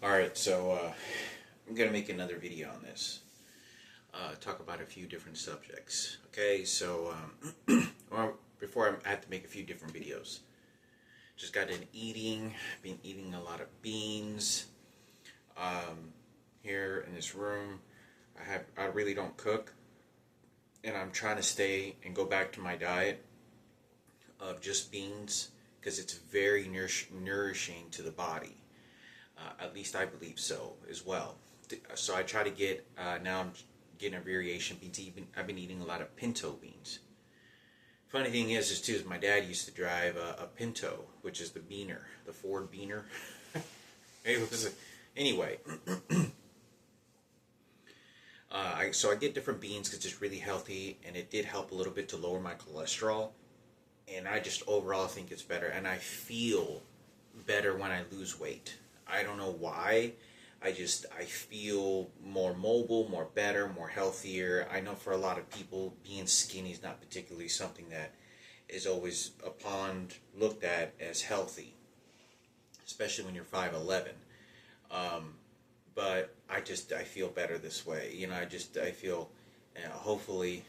Alright, so I'm going to make another video on this. Talk about a few different subjects. Okay, so well, before I have to make a few different videos. Just got done eating. Been eating a lot of beans. Here in this room, I really don't cook, and I'm trying to stay and go back to my diet of just beans because it's very nourishing to the body. At least I believe so as well. So I try to get, now I'm getting a variation beans. I've been eating a lot of pinto beans. Funny thing is my dad used to drive a Pinto, which is the Beaner, the Ford Beaner. Anyway, so I get different beans because it's really healthy, and it did help a little bit to lower my cholesterol. And I just overall think it's better, and I feel better when I lose weight. I don't know why. I feel more mobile, more better, more healthier. I know for a lot of people, being skinny is not particularly something that is always looked at as healthy, especially when you're 5'11". But I feel better this way. I feel, hopefully,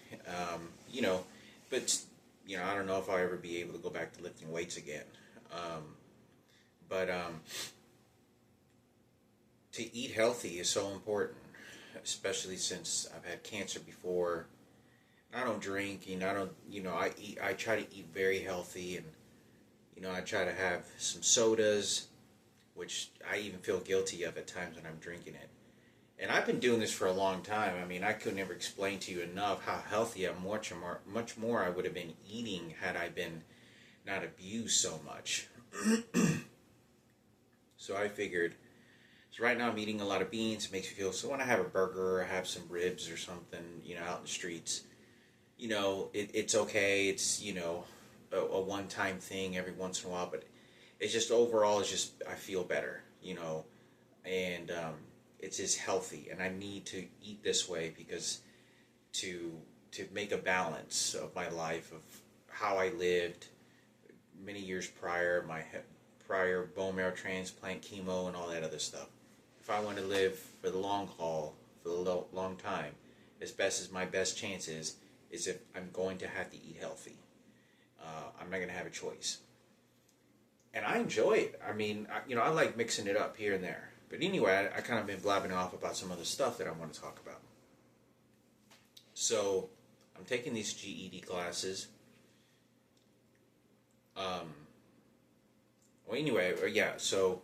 but, I don't know if I'll ever be able to go back to lifting weights again. But to eat healthy is so important, especially since I've had cancer before. I don't drink, I try to eat very healthy, and, I try to have some sodas, which I even feel guilty of at times when I'm drinking it. And I've been doing this for a long time. I mean, I could never explain to you enough how healthy much more I would have been eating had I been not abused so much. So I figured, so right now I'm eating a lot of beans. It makes me feel, so when I have a burger or have some ribs or something, out in the streets, it's okay. It's, a one-time thing every once in a while, but it's just overall, I feel better, and it's just healthy, and I need to eat this way because to make a balance of my life, of how I lived many years prior, my prior bone marrow transplant, chemo, and all that other stuff. If I want to live for the long haul, for the long time, my best chance is if I'm going to have to eat healthy. I'm not going to have a choice. And I enjoy it. I mean, I like mixing it up here and there. But anyway, I kind of been blabbing off about some other stuff that I want to talk about. So, I'm taking these GED classes. So,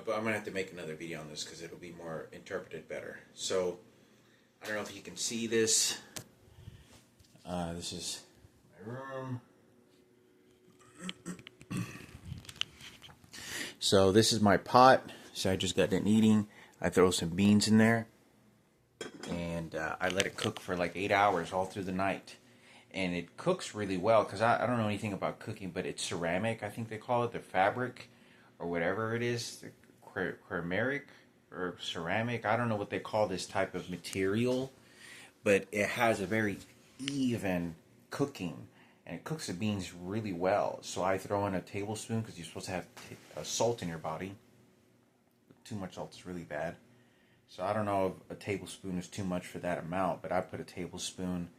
but I'm going to have to make another video on this because it'll be more interpreted better. So, I don't know if you can see this. This is my room. So this is my pot. So I just got done eating. I throw some beans in there, and I let it cook for like 8 hours all through the night. And it cooks really well because I don't know anything about cooking, but it's ceramic, I think they call it, the fabric or whatever it is, the ceramic or ceramic. I don't know what they call this type of material, but it has a very even cooking, and it cooks the beans really well. So I throw in a tablespoon because you're supposed to have salt in your body. Too much salt is really bad. So I don't know if a tablespoon is too much for that amount, but I put a tablespoon.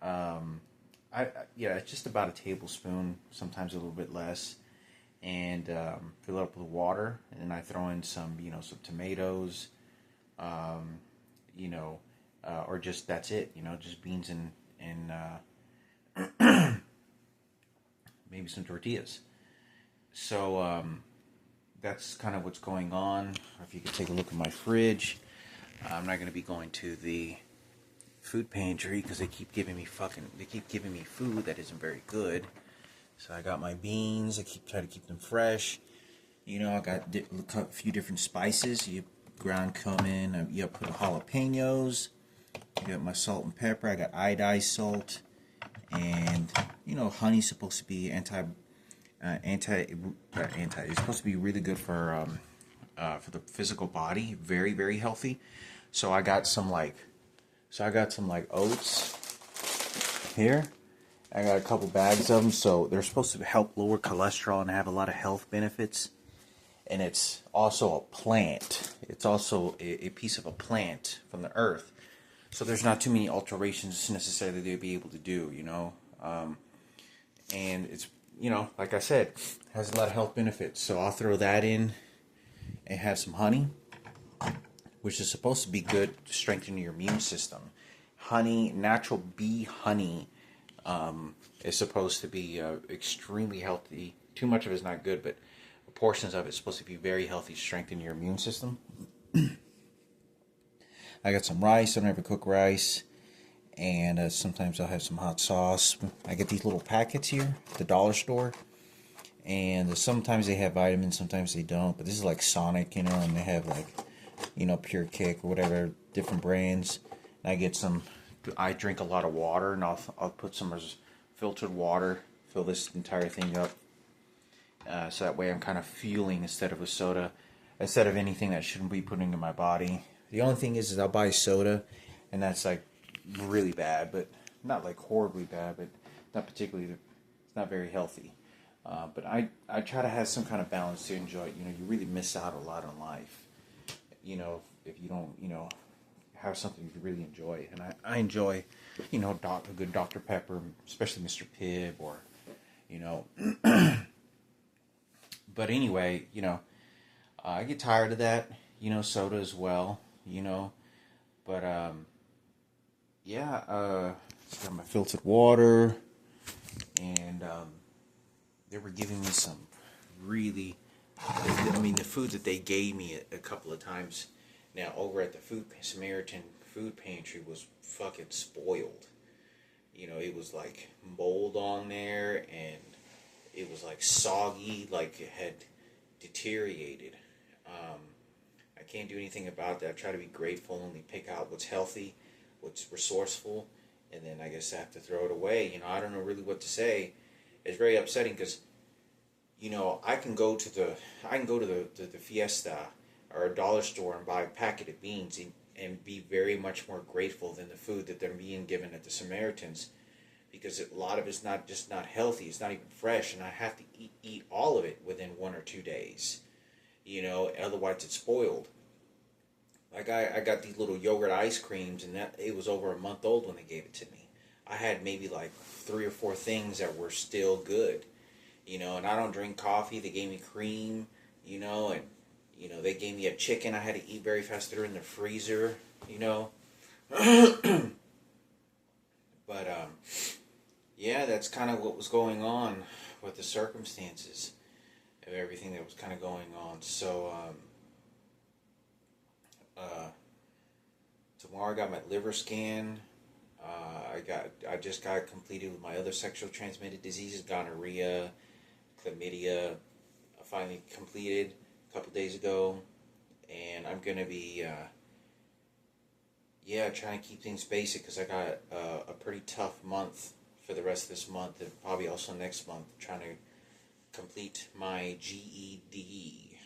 It's just about a tablespoon, sometimes a little bit less, and fill it up with water, and then I throw in some tomatoes, or just that's it, just beans and maybe some tortillas. So that's kind of what's going on. If you could take a look at my fridge, I'm not going to be going to the food pantry because they keep giving me food that isn't very good. So I got my beans. I try to keep them fresh. I got a few different spices. You ground cumin. You put jalapenos. I got my salt and pepper. I got iodized salt, and honey's supposed to be it's supposed to be really good for the physical body. Very, very healthy. So I got some oats here. I got a couple bags of them. So they're supposed to help lower cholesterol and have a lot of health benefits. and it's also a plant. It's also a piece of a plant from the earth. So there's not too many alterations necessarily they'd be able to do, and it's, like I said, has a lot of health benefits. So I'll throw that in and have some honey, which is supposed to be good to strengthen your immune system. Honey, natural bee honey, is supposed to be extremely healthy. Too much of it is not good, but portions of it is supposed to be very healthy, strengthen your immune system. I got some rice. I don't ever cook rice. And sometimes I'll have some hot sauce. I get these little packets here at the dollar store. And sometimes they have vitamins, sometimes they don't. But this is like Sonic, and they have like, Pure Kick or whatever, different brands. And I get some. I drink a lot of water, and I'll put some filtered water, fill this entire thing up. So that way I'm kind of fueling instead of anything that shouldn't be putting in my body. The only thing is I'll buy soda, and that's like really bad, but not like horribly bad, but not particularly, it's not very healthy. But I try to have some kind of balance to enjoy it. You really miss out a lot on life, if you don't, have something you really enjoy. And I enjoy, a good Dr. Pepper, especially Mr. Pibb, or, but anyway, I get tired of that, soda as well, but, it's got my filtered water, and, they were giving me some really, the food that they gave me a couple of times now over at the Samaritan food pantry was fucking spoiled. It was like mold on there, and it was like soggy, like it had deteriorated. I can't do anything about that. I try to be grateful, only pick out what's healthy, what's resourceful, and then I guess I have to throw it away. I don't know really what to say. It's very upsetting because, I can go to the Fiesta or a dollar store and buy a packet of beans and be very much more grateful than the food that they're being given at the Samaritans, because a lot of it's not healthy. It's not even fresh, and I have to eat all of it within 1 or 2 days. Otherwise it's spoiled. Like I got these little yogurt ice creams, and that it was over a month old when they gave it to me. I had maybe like 3 or 4 things that were still good, and I don't drink coffee. They gave me cream, and they gave me a chicken I had to eat very fast. They're in the freezer, But that's kind of what was going on with the circumstances of everything that was kind of going on. So tomorrow I got my liver scan. I just got completed with my other sexual transmitted diseases, gonorrhea, chlamydia. I finally completed a couple days ago, and I'm gonna be trying to keep things basic because I got a pretty tough month for the rest of this month, and probably also next month, trying to complete my GED.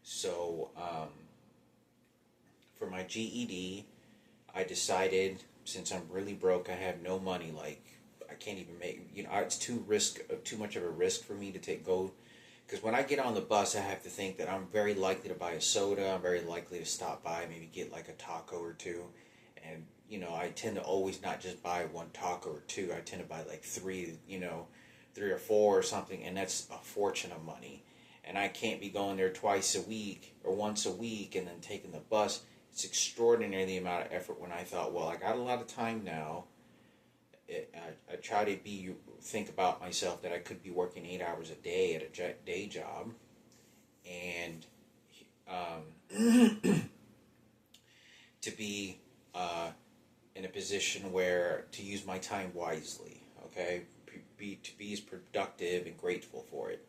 So for my GED, I decided, since I'm really broke, I have no money, like I can't even make, it's too much of a risk for me to go, because when I get on the bus, I have to think that I'm very likely to buy a soda. I'm very likely to stop by, maybe get like a taco or two, and I tend to always not just buy one taco or two. I tend to buy like three or four or something, and that's a fortune of money. And I can't be going there twice a week or once a week and then taking the bus. It's extraordinary the amount of effort, when I thought, well, I got a lot of time now. I try to think about myself that I could be working 8 hours a day at a day job, and to be in a position where to use my time wisely, okay, to be as productive and grateful for it.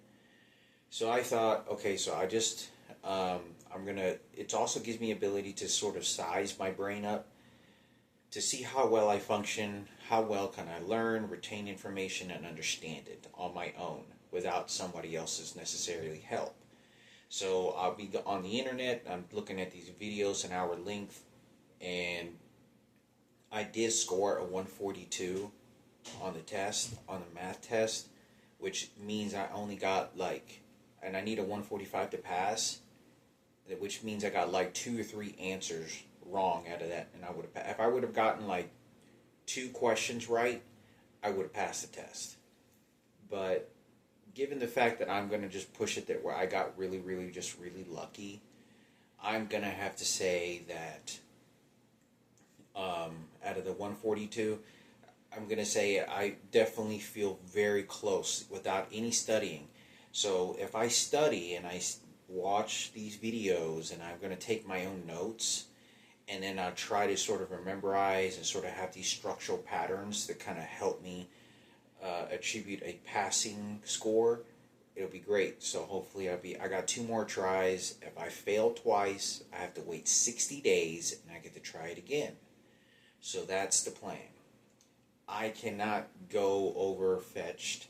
So I thought, okay, so I just it also gives me ability to sort of size my brain up to see how well I function, how well can I learn, retain information, and understand it on my own without somebody else's necessarily help. So I'll be on the internet, I'm looking at these videos an hour length, and I did score a 142 on the math test, which means I only got like and I need a 145 to pass, which means I got like 2 or 3 answers wrong out of that, and I would have, if I would have gotten like 2 questions right, I would have passed the test. But given the fact that I'm going to just push it there where I got really, really, just really lucky, I'm going to have to say that out of the 142, I'm going to say I definitely feel very close without any studying. So if I study and I watch these videos and I'm going to take my own notes, and then I'll try to sort of memorize and sort of have these structural patterns that kind of help me attribute a passing score, it'll be great. So hopefully I got 2 more tries. If I fail twice, I have to wait 60 days and I get to try it again. So that's the plan. I cannot go overfetched.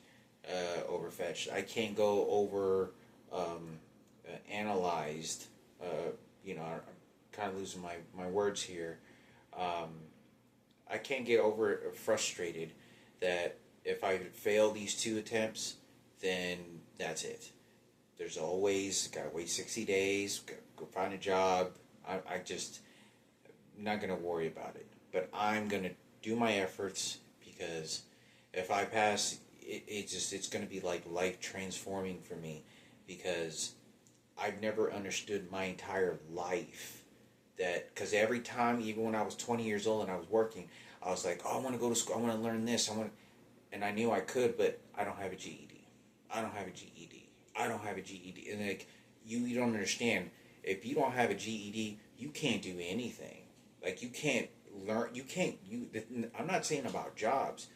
I can't go over analyzed. I'm kind of losing my words here. I can't get over frustrated that if I fail these 2 attempts, then that's it. There's always gotta wait 60 days, go find a job. I just not gonna worry about it. But I'm gonna do my efforts, because if I pass, it's gonna be like life transforming for me, because I've never understood my entire life that, because every time, even when I was 20 years old and I was working, I was like, oh, I want to go to school, I want to learn this, and I knew I could, but I don't have a GED. I don't have a GED. I don't have a GED. And like, you don't understand. If you don't have a GED, you can't do anything. Like, you can't learn. I'm not saying about jobs.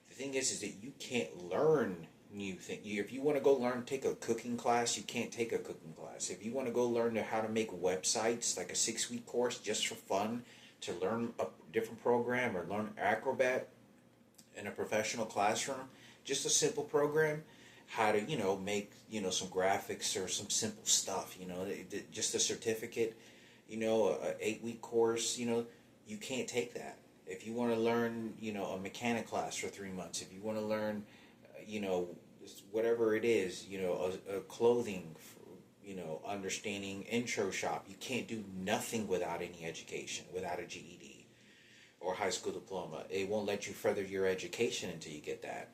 The thing is that you can't learn new things. If you want to go take a cooking class, you can't take a cooking class. If you want to go learn how to make websites, like a 6-week course just for fun, to learn a different program, or learn Acrobat in a professional classroom, just a simple program, how to, make, some graphics or some simple stuff, just a certificate, a 8-week course, you can't take that. If you want to learn, a mechanic class for 3 months, if you want to learn, whatever it is, a clothing, understanding intro shop, you can't do nothing without any education, without a GED or high school diploma. It won't let you further your education until you get that.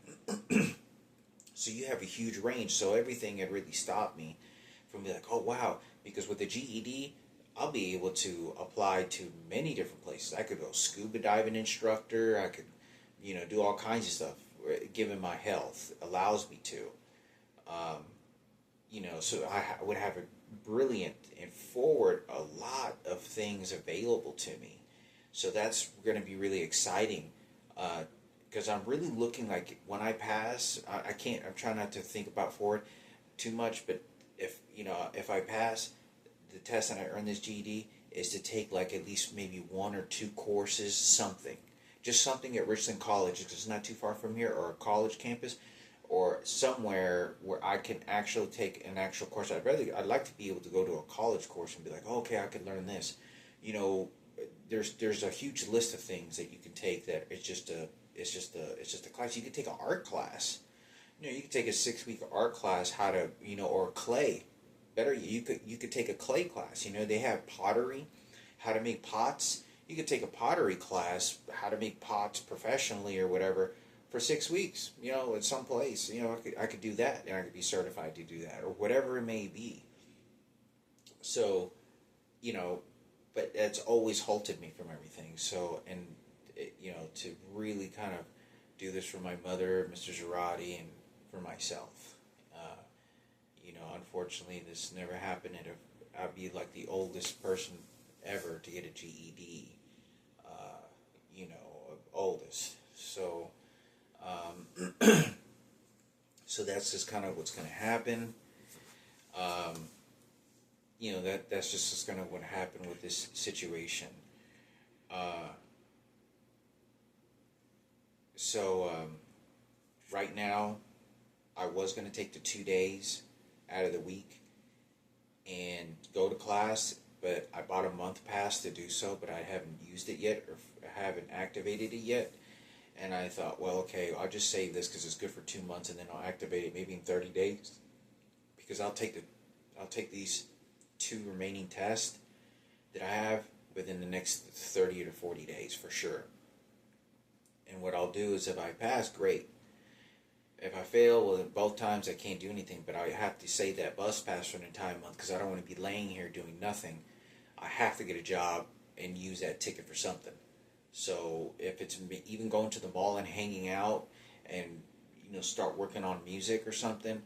So you have a huge range. So everything had really stopped me from being like, oh wow, because with the GED, I'll be able to apply to many different places. I could go scuba diving instructor. I could, do all kinds of stuff, given my health allows me to. So I would have a brilliant and forward a lot of things available to me. So that's going to be really exciting, because I'm really looking like when I pass, I can't. I'm trying not to think about forward too much, but if I pass the test and I earn this GED, is to take like at least maybe 1 or 2 courses, just something at Richland College, because it's not too far from here, or a college campus, or somewhere where I can actually take an actual course. I'd like to be able to go to a college course and be like, oh, okay, I could learn this. There's a huge list of things that you can take that it's just a class. You could take an art class. You could take a 6-week art class, how to, or clay. Better, you could take a clay class. They have pottery, how to make pots. You could take a pottery class, how to make pots professionally or whatever, for 6 weeks, at some place. I could do that, and I could be certified to do that, or whatever it may be. So, but that's always halted me from everything. So, and, to really kind of do this for my mother, Mr. Girardi, and for myself. Unfortunately, this never happened, and I'd be like the oldest person ever to get a GED, oldest. So, so that's just kind of what's going to happen. That's just kind of what happened with this situation. Right now, I was going to take the 2 days out of the week and go to class, but I bought a month pass to do so, but I haven't used it yet, or haven't activated it yet. And I thought, well, okay, I'll just save this because it's good for 2 months, and then I'll activate it maybe in 30 days. because I'll take these 2 remaining tests that I have within the next 30 to 40 days for sure. And what I'll do is, if I pass, great. If I fail, well, both times I can't do anything, but I have to save that bus pass for an entire month because I don't want to be laying here doing nothing. I have to get a job and use that ticket for something. So if it's even going to the mall and hanging out and, start working on music or something,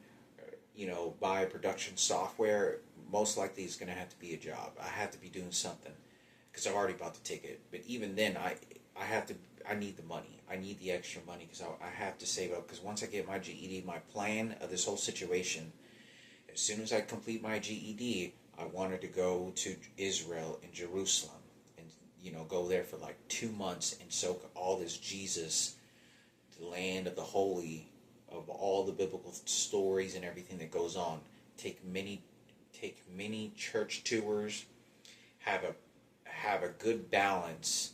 buy production software, most likely it's going to have to be a job. I have to be doing something because I've already bought the ticket. But even then, I need the money. I need the extra money because I have to save up. Because once I get my GED, my plan of this whole situation, as soon as I complete my GED, I wanted to go to Israel and Jerusalem and, go there for like 2 months and soak all this Jesus, the land of the holy, of all the biblical stories and everything that goes on. Take many church tours, have a good balance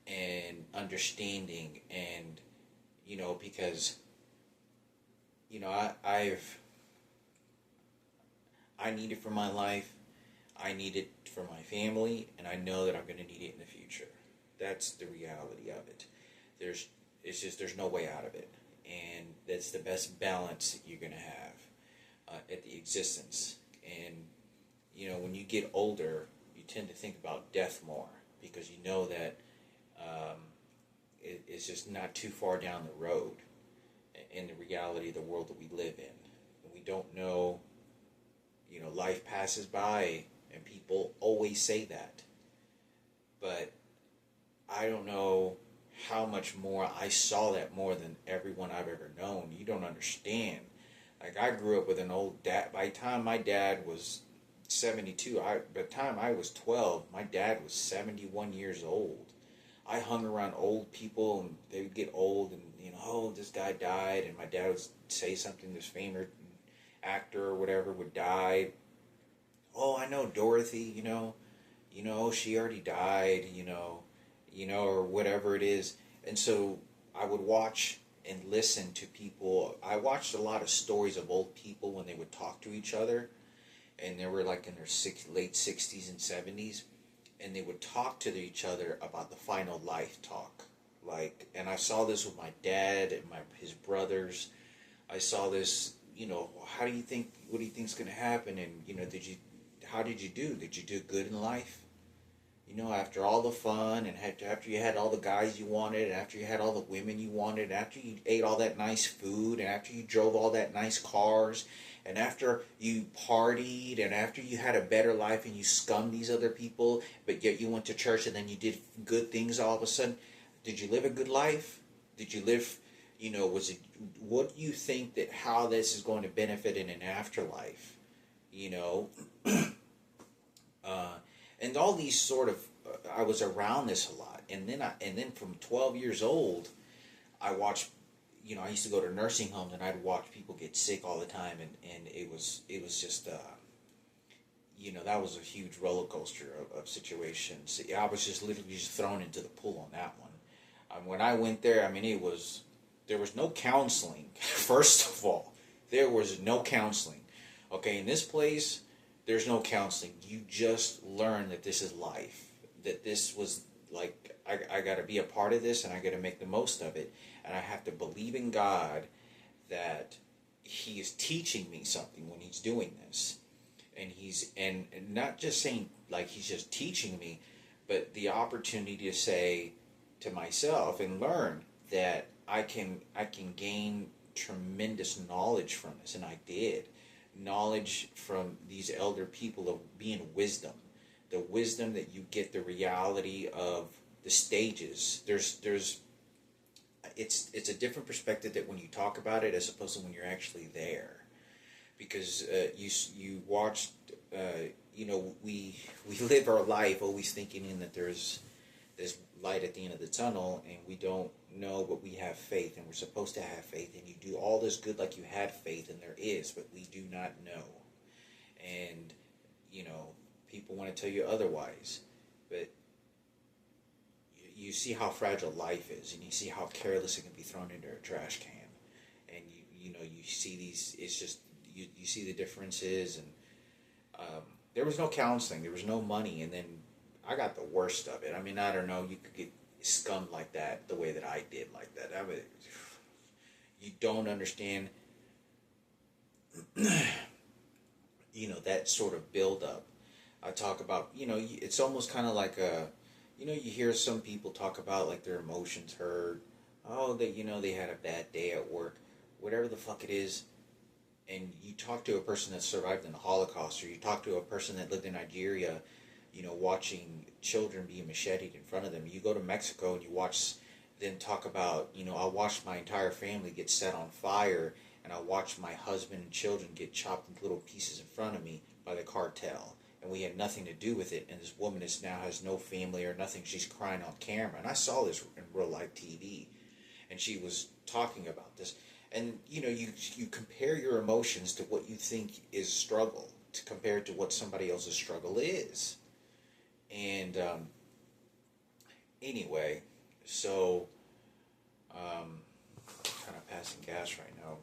and understanding, and because I need it for my life, I need it for my family, and I know that I'm going to need it in the future. That's the reality of it. There's no way out of it, and that's the best balance that you're going to have at the existence. And when you get older, you tend to think about death more because you know that it's just not too far down the road in the reality of the world that we live in. And we don't know, life passes by, and people always say that. But I don't know how much more I saw that more than everyone I've ever known. You don't understand. Like, I grew up with an old dad. By the time my dad was 72, by the time I was 12, my dad was 71 years old. I hung around old people, and they would get old, and oh, this guy died, and my dad would say something, this famous actor or whatever would die. Oh, I know Dorothy, she already died, or whatever it is. And so I would watch and listen to people. I watched a lot of stories of old people when they would talk to each other, and they were like in their late 60s and 70s, and they would talk to each other about the final life talk. And I saw this with my dad and his brothers. I saw this, what do you think is going to happen? And, how did you do? Did you do good in life? After all the fun, and after you had all the guys you wanted, and after you had all the women you wanted, after you ate all that nice food, and after you drove all that nice cars, and after you partied, and after you had a better life and you scummed these other people, but yet you went to church and then you did good things all of a sudden, did you live a good life? Did you live, what do you think that how this is going to benefit in an afterlife? And all these sort of, I was around this a lot, and then from 12 years old, I watched, I used to go to nursing homes, and I'd watch people get sick all the time, and it was just, that was a huge roller coaster of situations. I was just literally just thrown into the pool on that one. When I went there, there was no counseling. First of all, there was no counseling. Okay, in this place, there's no counseling. You just learn that this is life. That this was like, I got to be a part of this, and I got to make the most of it. And I have to believe in God that He is teaching me something when He's doing this. And not just saying like He's just teaching me, but the opportunity to say to myself and learn that I can gain tremendous knowledge from this, and I did. Knowledge from these elder people of being wisdom, the wisdom that you get, the reality of the stages. It's a different perspective that when you talk about it as opposed to when you're actually there, because you watched, we live our life always thinking that there's this light at the end of the tunnel, and we don't know, but we have faith, and we're supposed to have faith, and you do all this good like you had faith, and there is, but we do not know. And people want to tell you otherwise, but you see how fragile life is, and you see how careless it can be thrown into a trash can, and you see these, it's just, you see the differences, and um, there was no counseling, there was no money, and then I got the worst of it. I mean, I don't know, you could get scummed like that the way that I did like that. I would, you don't understand, that sort of build up. I talk about, it's almost kind of like you hear some people talk about like their emotions hurt. Oh, they had a bad day at work, whatever the fuck it is. And you talk to a person that survived in the Holocaust, or you talk to a person that lived in Nigeria, watching children be macheted in front of them. You go to Mexico and you watch, then talk about, I watched my entire family get set on fire, and I watched my husband and children get chopped into little pieces in front of me by the cartel. And we had nothing to do with it, and this woman is now has no family or nothing. She's crying on camera. And I saw this in real life TV, and she was talking about this. And you compare your emotions to what you think is struggle to compared to what somebody else's struggle is. And anyway, so kind of passing gas right now.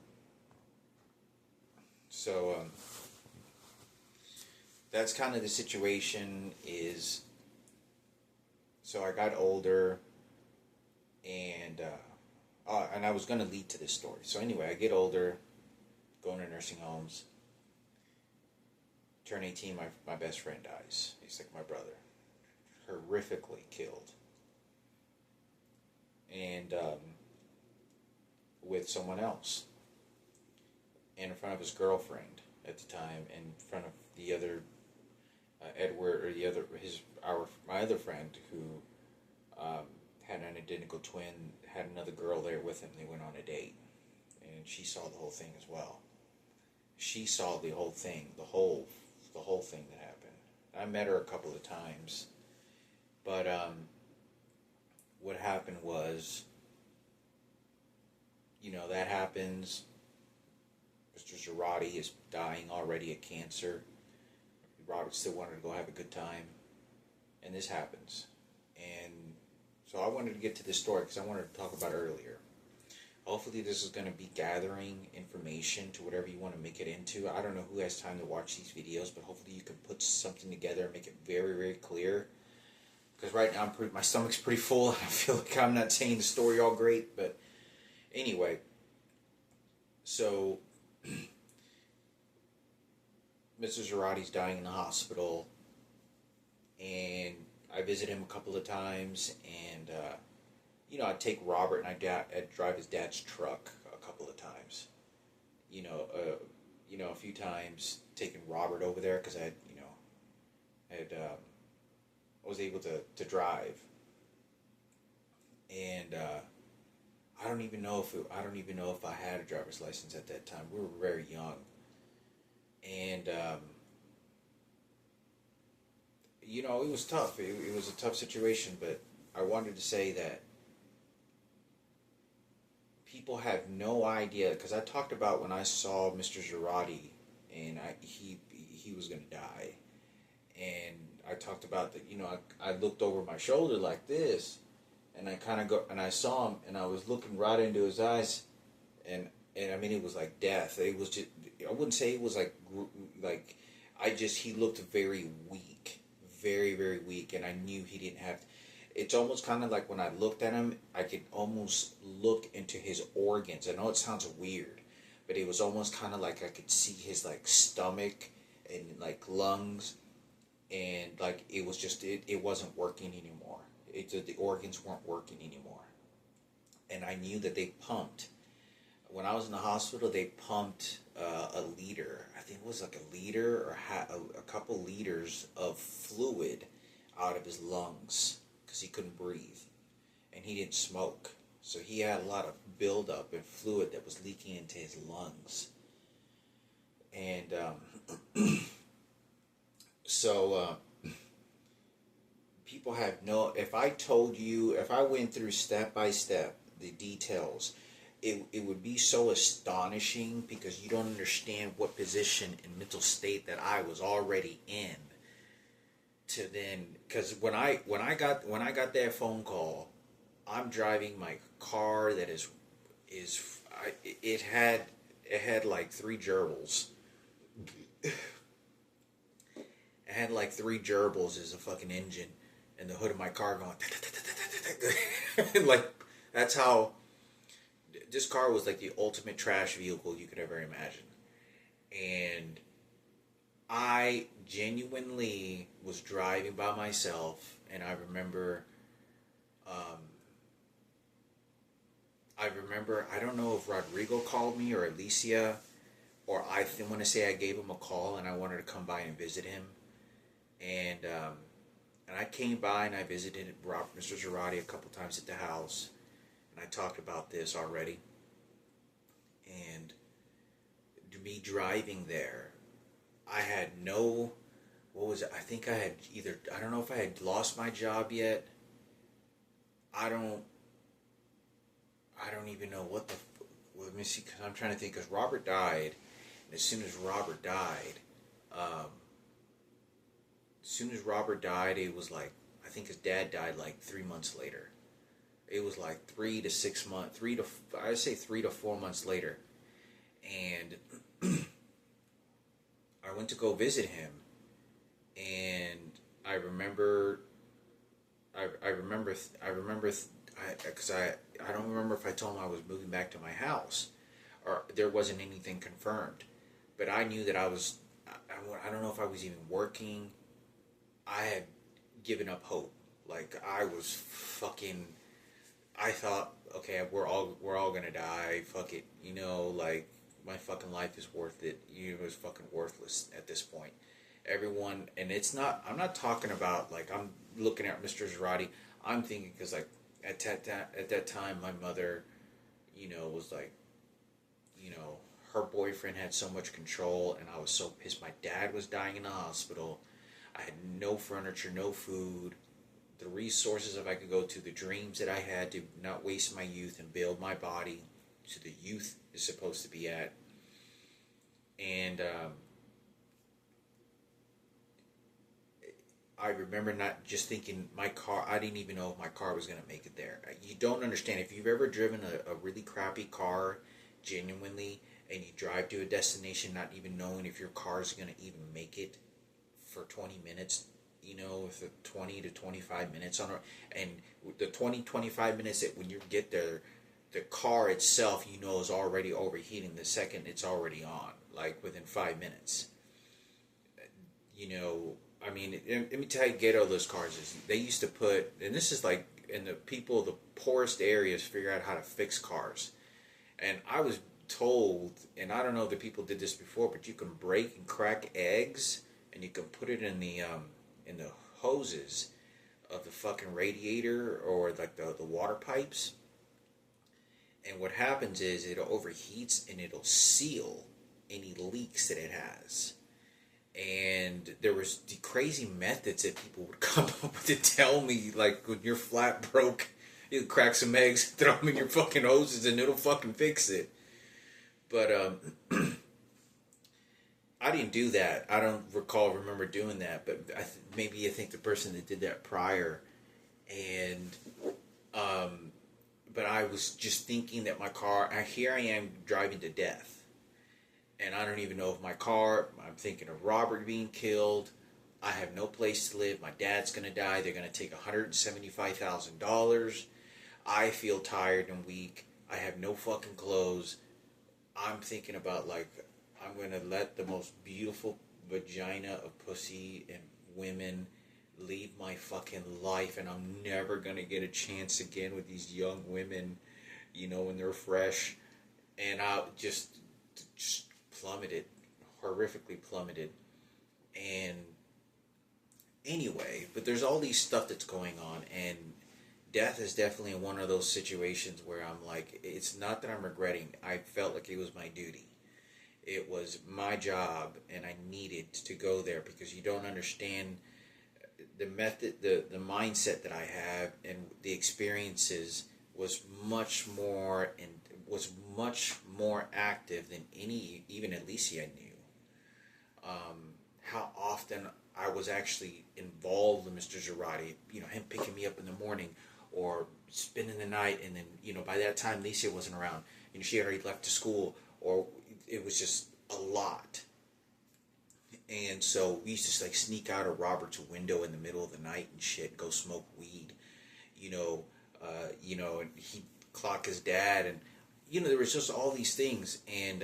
So that's kind of the situation. Is so I got older, and I was going to lead to this story. So anyway, I get older, going to nursing homes. Turn 18, my best friend dies. He's like my brother. Horrifically killed. And with someone else. And in front of his girlfriend at the time, and in front of the other Edward, or my other friend who had an identical twin, had another girl there with him. They went on a date, and she saw the whole thing as well. She saw the whole thing, the whole thing that happened. I met her a couple of times, but what happened was, that happens. Mr. Zarate is dying already of cancer. Robert still wanted to go have a good time, and this happens. And so I wanted to get to this story because I wanted to talk about it earlier. Hopefully this is going to be gathering information to whatever you want to make it into. I don't know who has time to watch these videos, but hopefully you can put something together and make it very, very clear. Because right now my stomach's pretty full, and I feel like I'm not saying the story all great. But anyway, so Mr. Zarate's dying in the hospital, and I visit him a couple of times, and I'd take Robert, and I'd drive his dad's truck a couple of times. A few times taking Robert over there because I was able to drive, and I don't even know if I had a driver's license at that time. We were very young, and it was tough. It was a tough situation, but I wanted to say that people have no idea, because I talked about when I saw Mr. Zarate, and he was going to die, and I talked about that. I looked over my shoulder like this, and I kind of I saw him, and I was looking right into his eyes, and I mean, it was like death. It was just, I wouldn't say it was he looked very weak, very, very weak, and I knew he didn't have. It's almost kind of like when I looked at him, I could almost look into his organs. I know it sounds weird, but it was almost kind of like I could see his stomach and lungs, and it was just it wasn't working anymore. The organs weren't working anymore, and I knew that they pumped. When I was in the hospital, they pumped a liter. I think it was like a liter or a couple liters of fluid out of his lungs because he couldn't breathe, and he didn't smoke. So he had a lot of buildup and fluid that was leaking into his lungs. And so people have if I went through step by step the details, it would be so astonishing, because you don't understand what position and mental state that I was already in. To then, because when I got that phone call, I'm driving my car that it had like 3 gerbils, I had like 3 gerbils as a fucking engine, and the hood of my car going, and like that's how this car was like the ultimate trash vehicle you could ever imagine. And I genuinely was driving by myself, and um, I don't know if Rodrigo called me or Alicia, or I want to say I gave him a call and I wanted to come by and visit him. And I came by and I visited Mr. Zarate a couple times at the house, and I talked about this already. And me driving there, I had no, what was it? I think I had either, I don't know if I had lost my job yet. I don't, I don't even know what the, let me see, because I'm trying to think, because Robert died, and um, as soon as Robert died, it was like, I think his dad died like 3 months later. It was like 3 to 6 months, I'd say 3 to 4 months later. And I went to go visit him, and I remember, because I don't remember if I told him I was moving back to my house, or there wasn't anything confirmed, but I knew that I don't know if I was even working. I had given up hope. Like I was fucking. I thought, okay, we're all gonna die. Fuck it, like my fucking life is worth it. It was fucking worthless at this point. Everyone, and it's not. I'm not talking about like I'm looking at Mr. Zarate. I'm thinking because like at that time, my mother, was like, her boyfriend had so much control, and I was so pissed. My dad was dying in the hospital. I had no furniture, no food. The resources if I could go to, the dreams that I had to not waste my youth and build my body to the youth is supposed to be at. And I remember not just thinking my car, I didn't even know if my car was going to make it there. You don't understand. If you've ever driven a really crappy car genuinely, and you drive to a destination not even knowing if your car is going to even make it for 20 minutes, with the 20 to 25 minutes on it, and the 20-25 minutes that when you get there, the car itself, is already overheating the second it's already on, like within 5 minutes. I mean, let me tell you, ghetto those cars is. They used to put, and this is like, in the people, the poorest areas figure out how to fix cars. And I was told, and I don't know if the people did this before, but you can break and crack eggs, and you can put it in the hoses of the fucking radiator or like the water pipes. And what happens is it overheats and it'll seal any leaks that it has. And there was the crazy methods that people would come up with to tell me, like, when your flat broke, you crack some eggs, throw them in your fucking hoses, and it'll fucking fix it. But I didn't do that. I don't remember doing that. But maybe I think the person that did that prior, and but I was just thinking that my car. Here I am driving to death. And I don't even know if my car, I'm thinking of Robert being killed. I have no place to live. My dad's going to die. They're going to take $175,000. I feel tired and weak. I have no fucking clothes. I'm thinking about, like, I'm going to let the most beautiful vagina of pussy and women lead my fucking life. And I'm never going to get a chance again with these young women, when they're fresh. And I just plummeted, horrifically plummeted. And anyway, but there's all these stuff that's going on, and death is definitely one of those situations where I'm like, it's not that I'm regretting. I felt like it was my duty. It was my job, and I needed to go there because you don't understand the method, the mindset that I have, and the experiences was much more active than even Alicia knew. How often I was actually involved with Mr. Zarate, him picking me up in the morning or spending the night, and then, by that time Alicia wasn't around, she had already left to school, or it was just a lot. And so we used to like sneak out of Robert's window in the middle of the night and shit, go smoke weed, you know, and he'd clock his dad, and there was just all these things, and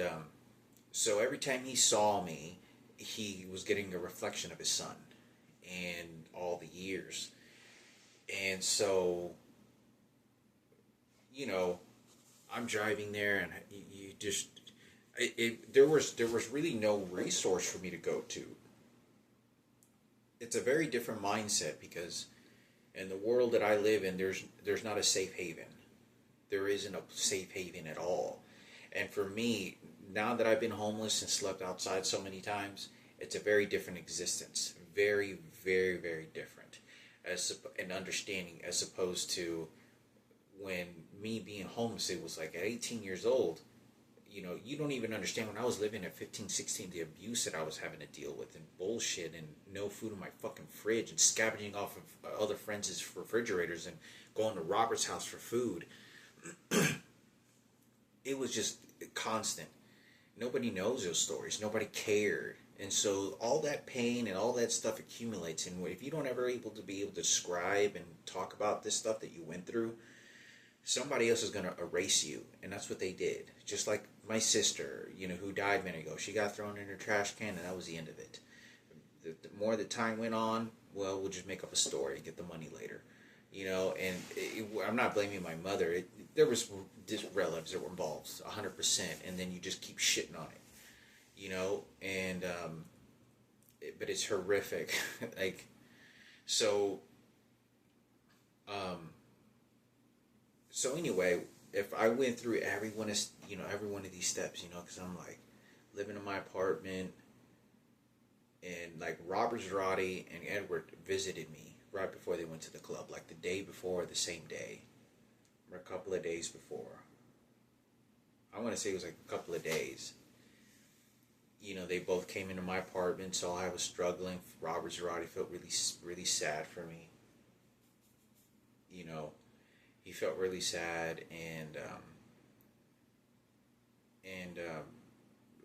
so every time he saw me, he was getting a reflection of his son, and all the years, and so you know, I'm driving there, and you just there was really no resource for me to go to. It's a very different mindset because in the world that I live in, there's not a safe haven. There isn't a safe haven at all. And for me, now that I've been homeless and slept outside so many times, it's a very different existence. Very, very, very different as an understanding as opposed to when me being homeless, it was like at 18 years old, you don't even understand when I was living at 15, 16, the abuse that I was having to deal with and bullshit and no food in my fucking fridge and scavenging off of other friends' refrigerators and going to Robert's house for food. It was just constant. Nobody knows those stories. Nobody cared. And so all that pain and all that stuff accumulates. And if you don't ever be able to describe and talk about this stuff that you went through, somebody else is going to erase you. And that's what they did. Just like my sister, who died a minute ago. She got thrown in her trash can and that was the end of it. The more the time went on, well, we'll just make up a story and get the money later. I'm not blaming my mother. There was relatives that were involved, 100%, and then you just keep shitting on it, and but it's horrific, like, so, so anyway, if I went through every one of these steps, because I'm like living in my apartment, and like Robert Zarate and Edward visited me right before they went to the club, like the day before, the same day, or a couple of days before. I want to say it was like a couple of days. They both came into my apartment, saw I was struggling. Robert Zarate felt really, really sad for me. He felt really sad, and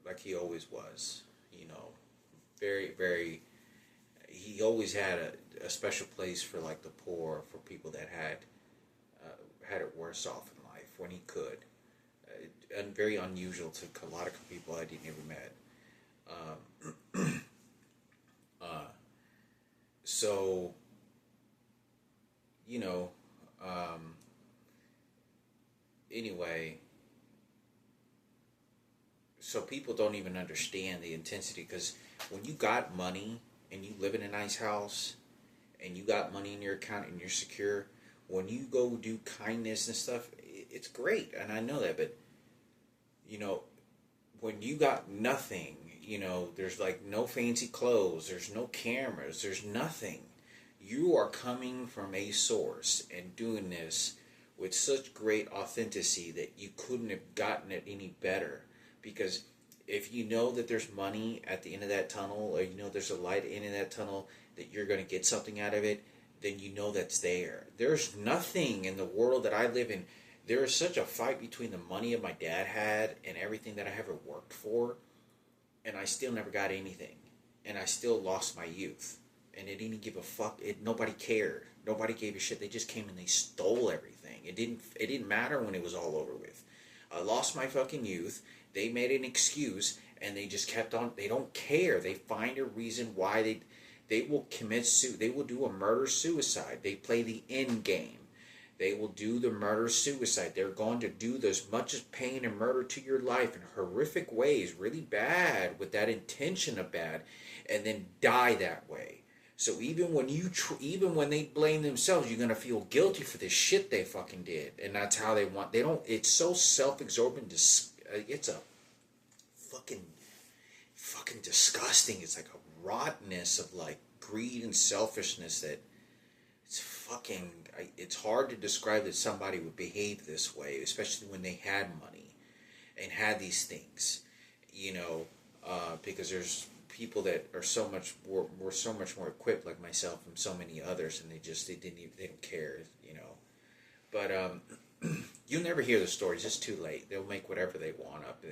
like he always was. Very, very. He always had a special place for like the poor, for people that had it worse off in life when he could. And very unusual to a lot of people I didn't ever met. So, anyway, so people don't even understand the intensity, because when you got money and you live in a nice house and you got money in your account and you're secure, when you go do kindness and stuff, it's great, and I know that, but when you got nothing, there's like no fancy clothes, there's no cameras, there's nothing. You are coming from a source and doing this with such great authenticity that you couldn't have gotten it any better. Because if you know that there's money at the end of that tunnel, or there's a light at the end of that tunnel, that you're going to get something out of it, then that's there. There's nothing in the world that I live in. There is such a fight between the money that my dad had and everything that I ever worked for, and I still never got anything, and I still lost my youth, and it didn't give a fuck. Nobody cared. Nobody gave a shit. They just came and they stole everything. It didn't matter when it was all over with. I lost my fucking youth. They made an excuse, and they just kept on. They don't care. They find a reason why they will commit They will do a murder suicide. They play the end game. They will do the murder suicide. They're going to do as much as pain and murder to your life in horrific ways, really bad, with that intention of bad, and then die that way. So even when they blame themselves, you're gonna feel guilty for the shit they fucking did, and that's how they want. They don't. It's so self-absorbent. It's a fucking disgusting. It's like a rottenness of like greed and selfishness that it's fucking. It's hard to describe that somebody would behave this way, especially when they had money and had these things, because there's people that are were so much more equipped, like myself and so many others, and they don't care, But you'll never hear the stories. It's too late. They'll make whatever they want up.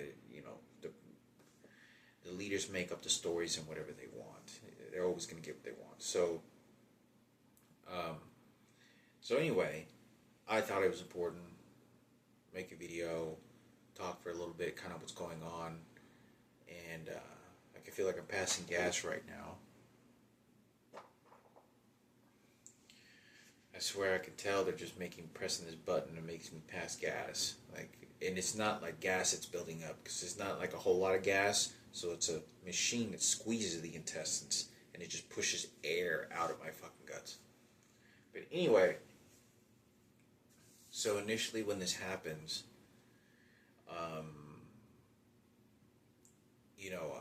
The leaders make up the stories and whatever they want. They're always going to get what they want. Um, so anyway, I thought it was important. Make a video, talk for a little bit, kind of what's going on, and I can feel like I'm passing gas right now. I swear I can tell they're just pressing this button that makes me pass gas. And it's not like gas that's building up, because it's not like a whole lot of gas. So it's a machine that squeezes the intestines, and it just pushes air out of my fucking guts. But anyway, so initially when this happens, you know,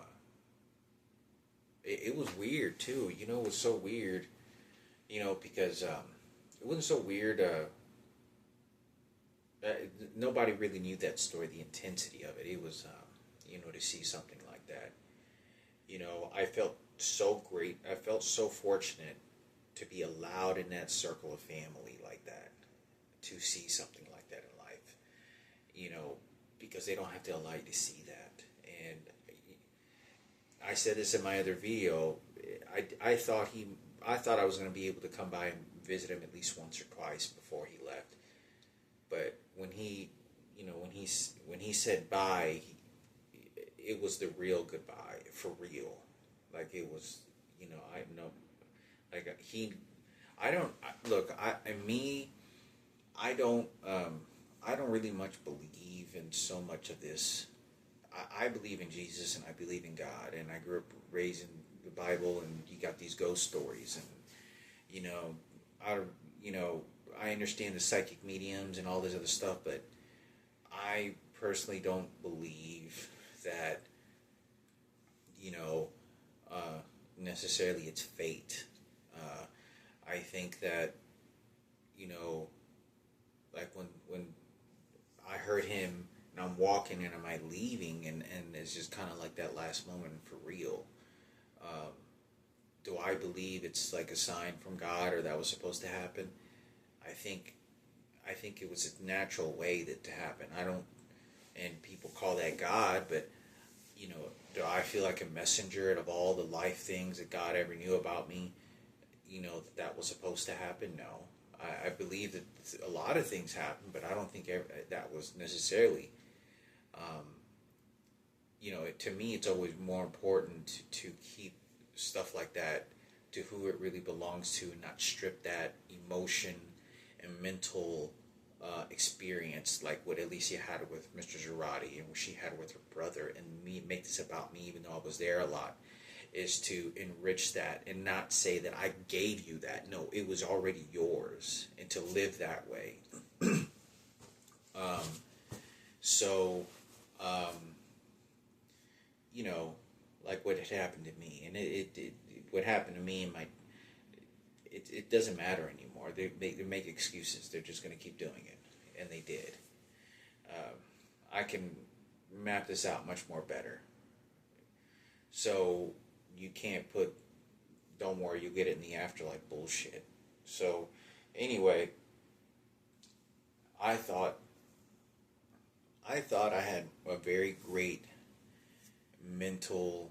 it was weird too. You know, it was so weird, because it wasn't so weird. Nobody really knew that story, the intensity of it. It was, to see something like that. I felt so great. I felt so fortunate to be allowed in that circle of family like that, to see something like that in life. Because they don't have to allow you to see that. And I said this in my other video. I thought I was going to be able to come by and visit him at least once or twice before he left. But when he said bye, it was the real goodbye, for real. Like, it was, I know, like, I don't really much believe in so much of this. I believe in Jesus, and I believe in God, and I grew up raised in the Bible, and you got these ghost stories, and I understand the psychic mediums and all this other stuff, but I personally don't believe that necessarily it's fate. I think that like when I heard him and I'm walking and am I leaving, and it's just kind of like that last moment for real. Do I believe it's like a sign from God, or that was supposed to happen? I think it was a natural way to happen. I don't, and people call that God, but do I feel like a messenger of all the life things that God ever knew about me? That was supposed to happen? No. I believe that a lot of things happen, but I don't think that was necessarily. To me, it's always more important to keep stuff like that to who it really belongs to, and not strip that emotion and mental experience like what Alicia had with Mr. Girardi and what she had with her brother, and make this about me, even though I was there a lot, is to enrich that and not say that I gave you that. No, it was already yours, and to live that way. Like what had happened to me, and what happened to me, it doesn't matter anymore. They make excuses. They're just going to keep doing it, and they did. I can map this out much more better. So you can't put, don't worry, you'll get it in the afterlife bullshit. So anyway, I thought I had a very great mental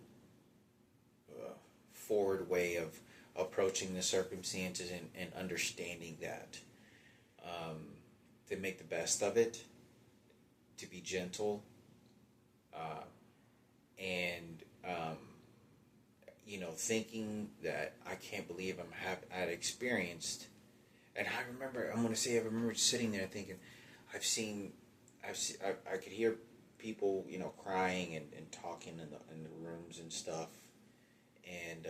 forward way of approaching the circumstances, and understanding that, to make the best of it, to be gentle, and thinking that I can't believe I'd experienced. And I remember sitting there thinking, I could hear people, crying and talking in the rooms and stuff, and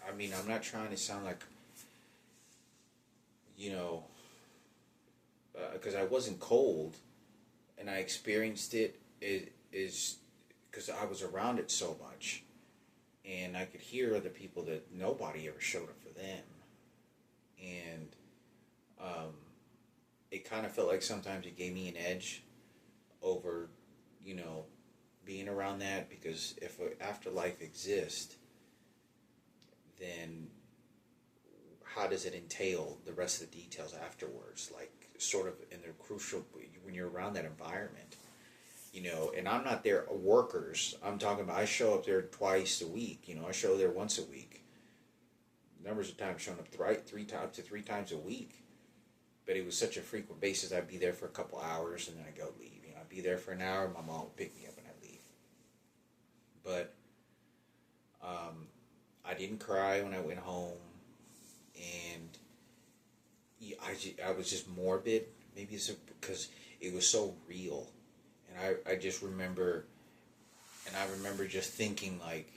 I'm not trying to sound like, because I wasn't cold, and I experienced it is because I was around it so much, and I could hear other people that nobody ever showed up for them, and it kind of felt like sometimes it gave me an edge over, being around that, because if an afterlife exists, then how does it entail the rest of the details afterwards? Like, sort of in the crucial when you're around that environment. And I'm not there workers. I'm talking about I show up there twice a week. I show there once a week. Numbers of times showing up three times a week. But it was such a frequent basis. I'd be there for a couple hours and then I'd go leave. I'd be there for an hour. My mom would pick me up and I'd leave. But I didn't cry when I went home, and I was just morbid. Maybe it's because it was so real, and I just remember, and I remember just thinking like,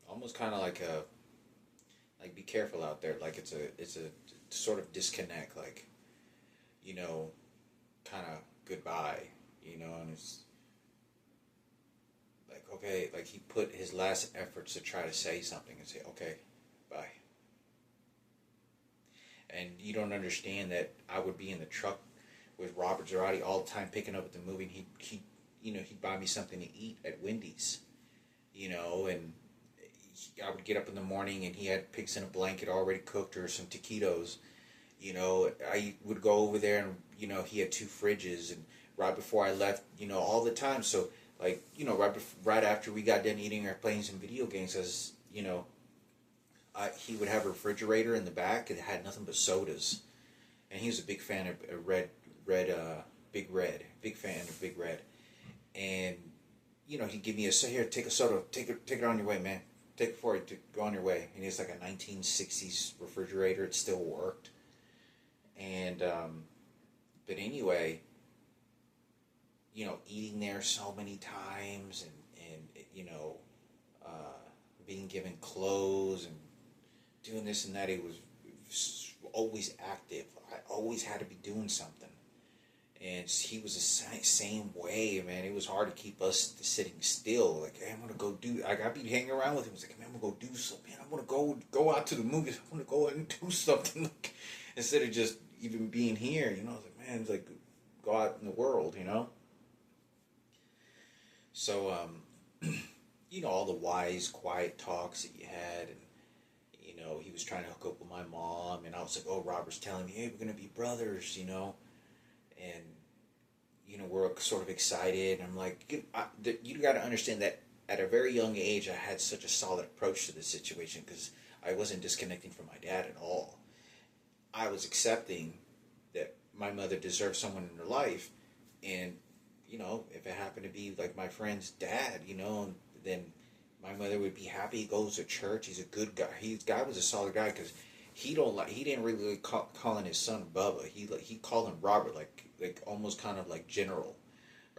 almost kind of like be careful out there. Like it's a sort of disconnect, like, kind of goodbye, and it's like, okay, like he put his last efforts to try to say something and say, okay, bye. And you don't understand that I would be in the truck with Robert Zarate all the time, picking up at the movie, and he'd buy me something to eat at Wendy's, and I would get up in the morning and he had pigs in a blanket already cooked or some taquitos. I would go over there and, he had 2 fridges, and right before I left, all the time. So, like, right after we got done eating or playing some video games, as, he would have a refrigerator in the back and it had nothing but sodas. And he was a big fan of Big Red. Big fan of Big Red. And, he'd give me here, take a soda, take it on your way, man. Take it for you to go on your way. And it's like a 1960s refrigerator. It still worked. And, but anyway, eating there so many times and being given clothes and doing this and that. It was always active. I always had to be doing something. And he was the same way, man. It was hard to keep us sitting still. Like, hey, I'm going to go do... I'd be hanging around with him. I was like, man, I'm going to go do something. Man, I want to go out to the movies. I want to go out and do something. Like, instead of just even being here, I was like, man, it's like, go out in the world, So, all the wise, quiet talks that you had, and, he was trying to hook up with my mom, and I was like, oh, Robert's telling me, hey, we're going to be brothers, and, we're sort of excited, and I'm like, you got to understand that at a very young age, I had such a solid approach to this situation, because I wasn't disconnecting from my dad at all. I was accepting that my mother deserved someone in her life, and, if it happened to be like my friend's dad, then my mother would be happy. He goes to church. He's a good guy. Guy was a solid guy, because he didn't really calling his son Bubba. He called him Robert, like almost kind of like general,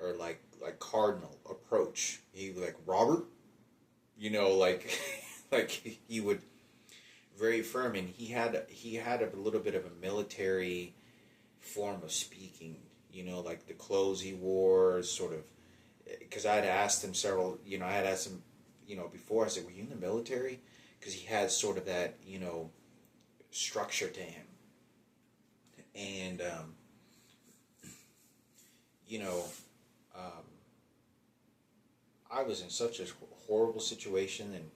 or like cardinal approach. He like, Robert, like like he would very firm, and he had a little bit of a military form of speaking. Like the clothes he wore, sort of, because I had asked him before. I said, were you in the military? Because he had sort of that, structure to him. And, I was in such a horrible situation, and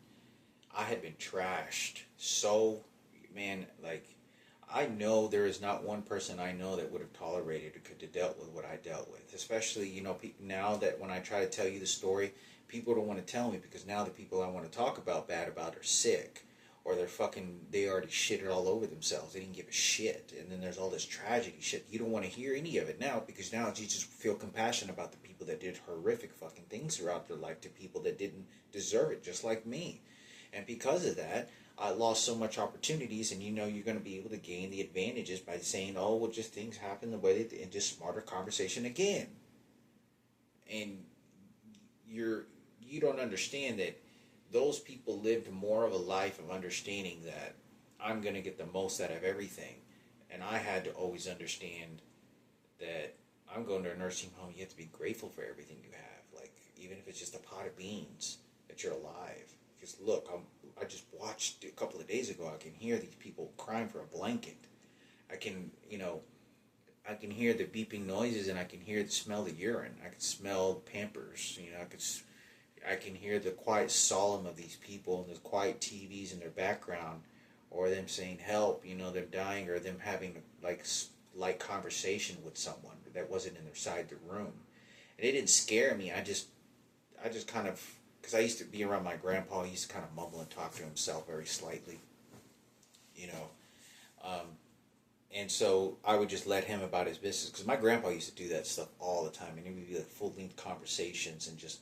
I had been trashed. So, man, like, I know there is not one person I know that would have tolerated or could have dealt with what I dealt with. Especially, now that when I try to tell you the story, people don't want to tell me, because now the people I want to talk bad about are sick. Or they already shitted all over themselves. They didn't give a shit. And then there's all this tragedy shit. You don't want to hear any of it now, because now you just feel compassion about the people that did horrific fucking things throughout their life to people that didn't deserve it, just like me. And because of that, I lost so much opportunities, and you're going to be able to gain the advantages by saying, oh, well, just things happen the way they, and just smarter conversation again. And you don't understand that those people lived more of a life of understanding that I'm going to get the most out of everything. And I had to always understand that I'm going to a nursing home. You have to be grateful for everything you have. Like, even if it's just a pot of beans, that you're alive. Because look, I just watched a couple of days ago, I can hear these people crying for a blanket. I can hear the beeping noises, and I can hear the smell of urine. I can smell Pampers. I can hear the quiet solemn of these people and the quiet TVs in their background, or them saying help, them dying, or them having like conversation with someone that wasn't in their side of the room. And it didn't scare me. I just kind of, because I used to be around my grandpa. He used to kind of mumble and talk to himself very slightly, you know. Um, and so I would just let him about his business, because my grandpa used to do that stuff all the time, and it would be like full length conversations and just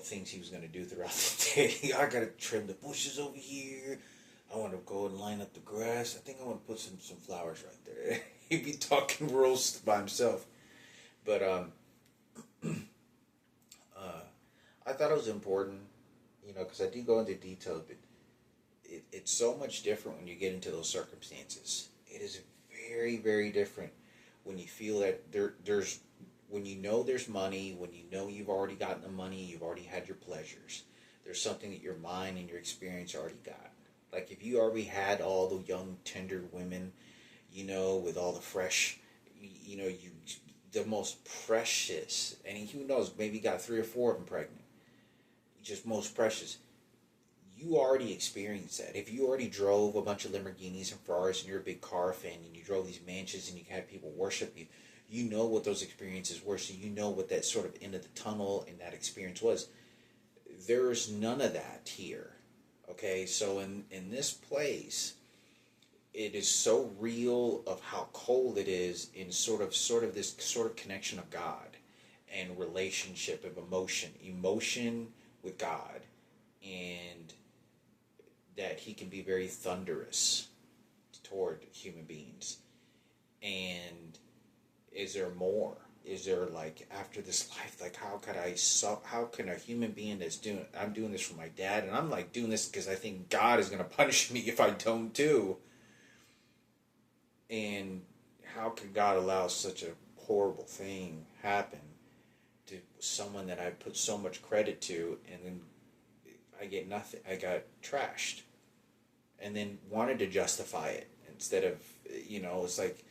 things he was going to do throughout the day. I got to trim the bushes over here. I want to go and line up the grass. I think I want to put some flowers right there. He'd be talking roast by himself. But I thought it was important, because I do go into detail, but it's so much different when you get into those circumstances. It is very, very different when you feel that there's when you know there's money, when you know you've already gotten the money, you've already had your pleasures. There's something that your mind and your experience already got. Like if you already had all the young, tender women, with all the fresh, the most precious, and who knows, maybe got 3 or 4 of them pregnant, just most precious. You already experienced that. If you already drove a bunch of Lamborghinis and Ferraris and you're a big car fan and you drove these mansions and you had people worship you, you know what those experiences were, so you know what that sort of end of the tunnel in that experience was. There's none of that here. Okay, so in this place, it is so real of how cold it is in sort of this sort of connection of God and relationship of emotion with God, and that he can be very thunderous toward human beings. And is there more? Is there, like, after this life, like, how can a human being I'm doing this for my dad, and I'm like doing this because I think God is going to punish me if I don't too. And how can God allow such a horrible thing happen to someone that I put so much credit to, and then I get nothing? I got trashed, and then wanted to justify it instead of, it's like,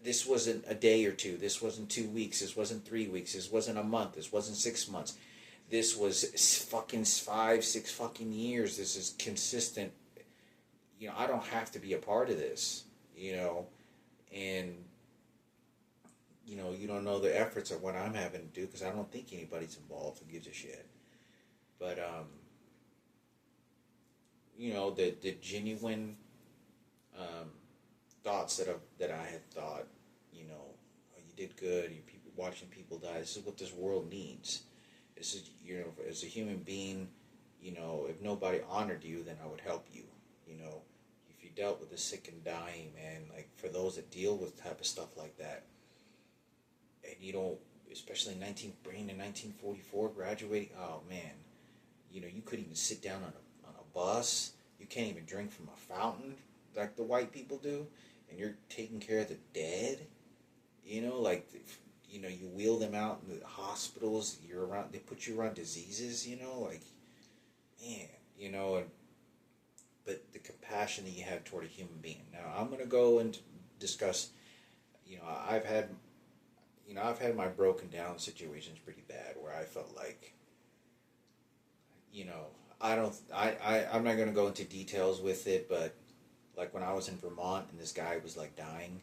this wasn't a day or two, this wasn't 2 weeks, this wasn't 3 weeks, this wasn't a month, this wasn't 6 months, this was fucking 5-6 fucking years. This is consistent. I don't have to be a part of this, and you don't know the efforts of what I'm having to do, because I don't think anybody's involved who gives a shit. But the genuine thoughts that I had thought, oh, you did good. You people watching people die. This is what this world needs. This is, as a human being, if nobody honored you, then I would help you. If you dealt with the sick and dying, man, like for those that deal with type of stuff like that, and you don't, especially in 1944, graduating. Oh man, you couldn't even sit down on a bus. You can't even drink from a fountain like the white people do, and you're taking care of the dead. You wheel them out in the hospitals. They put you around diseases. Like, man, but the compassion that you have toward a human being. Now I'm gonna go and discuss. I've had my broken down situations pretty bad where I felt like, I'm not going to go into details with it, but like when I was in Vermont and this guy was like dying,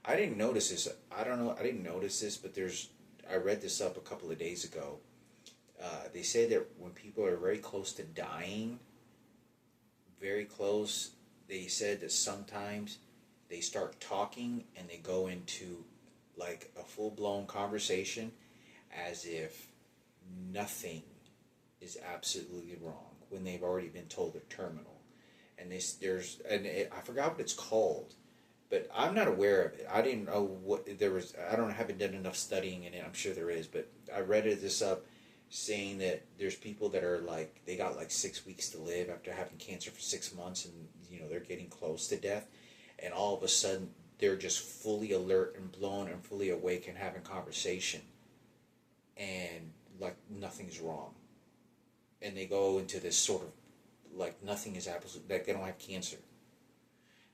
I didn't notice this. I don't know. I didn't notice this, but I read this up a couple of days ago. They say that when people are very close to dying, very close, they said that sometimes they start talking and they go into like a full-blown conversation as if nothing is absolutely wrong when they've already been told they're terminal. And I forgot what it's called, but I'm not aware of it. I didn't know what there was. Haven't done enough studying in it. I'm sure there is, but I read this up saying that there's people that are like, they got like 6 weeks to live after having cancer for 6 months, and they're getting close to death, and all of a sudden they're just fully alert and blown and fully awake and having conversation, and like nothing's wrong, and they go into this sort of like nothing is absolute, like they don't have cancer,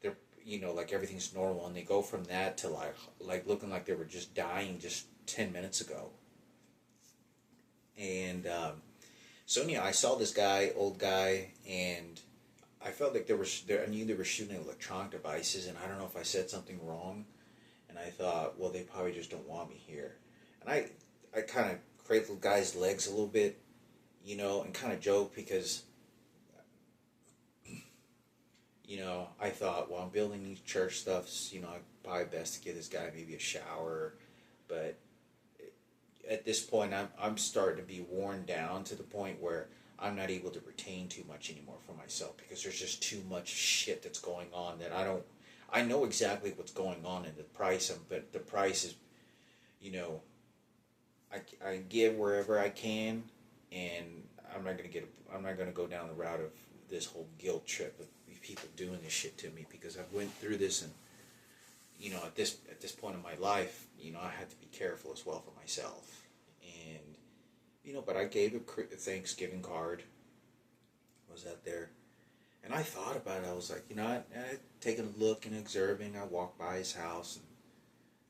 they're like everything's normal, and they go from that to like looking like they were just dying just 10 minutes ago. And so I saw this guy, old guy, and I felt like I knew they were shooting electronic devices, and I don't know if I said something wrong, and I thought, well, they probably just don't want me here, and I kind of cradled the guy's legs a little bit, and kind of joked because, I thought, well, I'm building these church stuffs, probably best to give this guy maybe a shower, but at this point, I'm starting to be worn down to the point where I'm not able to retain too much anymore for myself because there's just too much shit that's going on that I don't. I know exactly what's going on in the price, but the price is, you know, I give wherever I can, and I'm not gonna go down the route of this whole guilt trip of people doing this shit to me because I've went through this, and at this point in my life, I had to be careful as well for myself, and but I gave a Thanksgiving card. Was out there, and I thought about it. I was like, I taking a look and observing. I walked by his house, and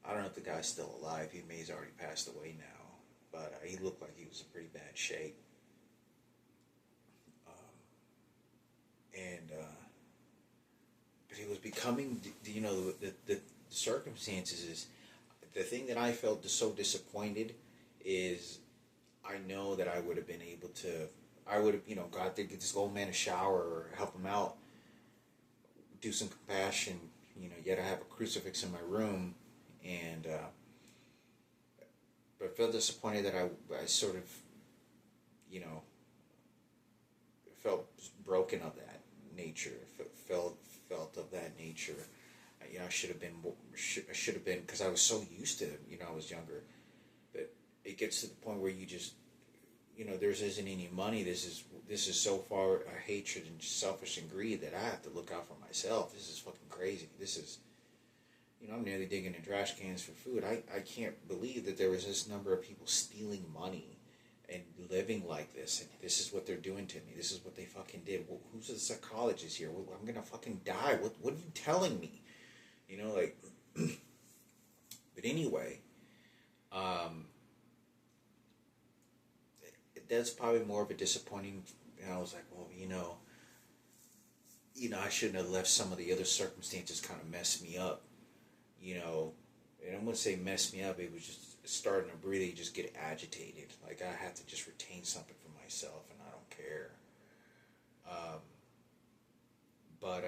I don't know if the guy's still alive. He may have already passed away now, but he looked like he was in pretty bad shape. And but he was becoming, the circumstances is the thing that I felt so disappointed is I know that I would have been able to, I would have, got to get this old man a shower or help him out, do some compassion, yet I have a crucifix in my room, and, but I felt disappointed that I sort of, felt broken of that nature, felt of that nature. I should have been, because I was so used to, I was younger, but it gets to the point where you just, there isn't any money. This is so far a hatred and selfish and greed that I have to look out for myself. This is fucking crazy. This is, I'm nearly digging in trash cans for food. I can't believe that there was this number of people stealing money and living like this, and this is what they're doing to me. This is what they fucking did. Well, who's the psychologist here? Well, I'm gonna fucking die. What are you telling me? But anyway, that's probably more of a disappointing. I was like, well, I shouldn't have left. Some of the other circumstances kind of messed me up, and I'm gonna say mess me up. It was just starting to really just get agitated. Like I have to just retain something for myself, and I don't care. But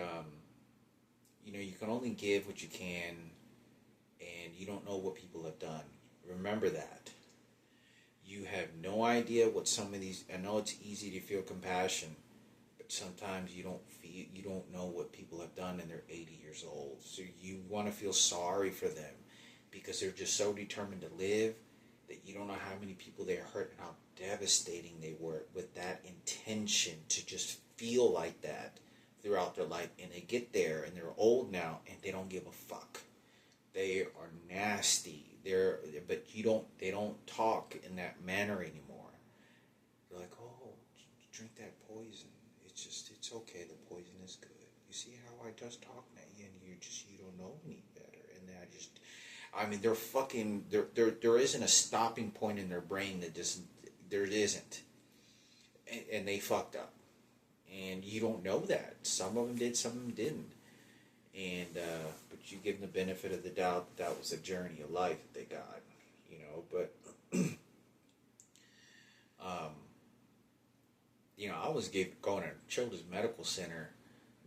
you can only give what you can, and you don't know what people have done. Remember that. You have no idea what some of these. I know it's easy to feel compassion, but sometimes you don't know what people have done, and they're 80 years old. So you want to feel sorry for them because they're just so determined to live that you don't know how many people they hurt and how devastating they were with that intention to just feel like that throughout their life. And they get there and they're old now and they don't give a fuck. They are nasty. They don't talk in that manner anymore. They're like, oh, drink that poison. It's okay. The poison is good. You see how I just talk now, and you don't know any better. And they're fucking. There isn't a stopping point in their brain that doesn't. There isn't. And they fucked up, and you don't know that. Some of them did, some of them didn't. And but you give them the benefit of the doubt that was a journey of life that they got, But I was going to Children's Medical Center,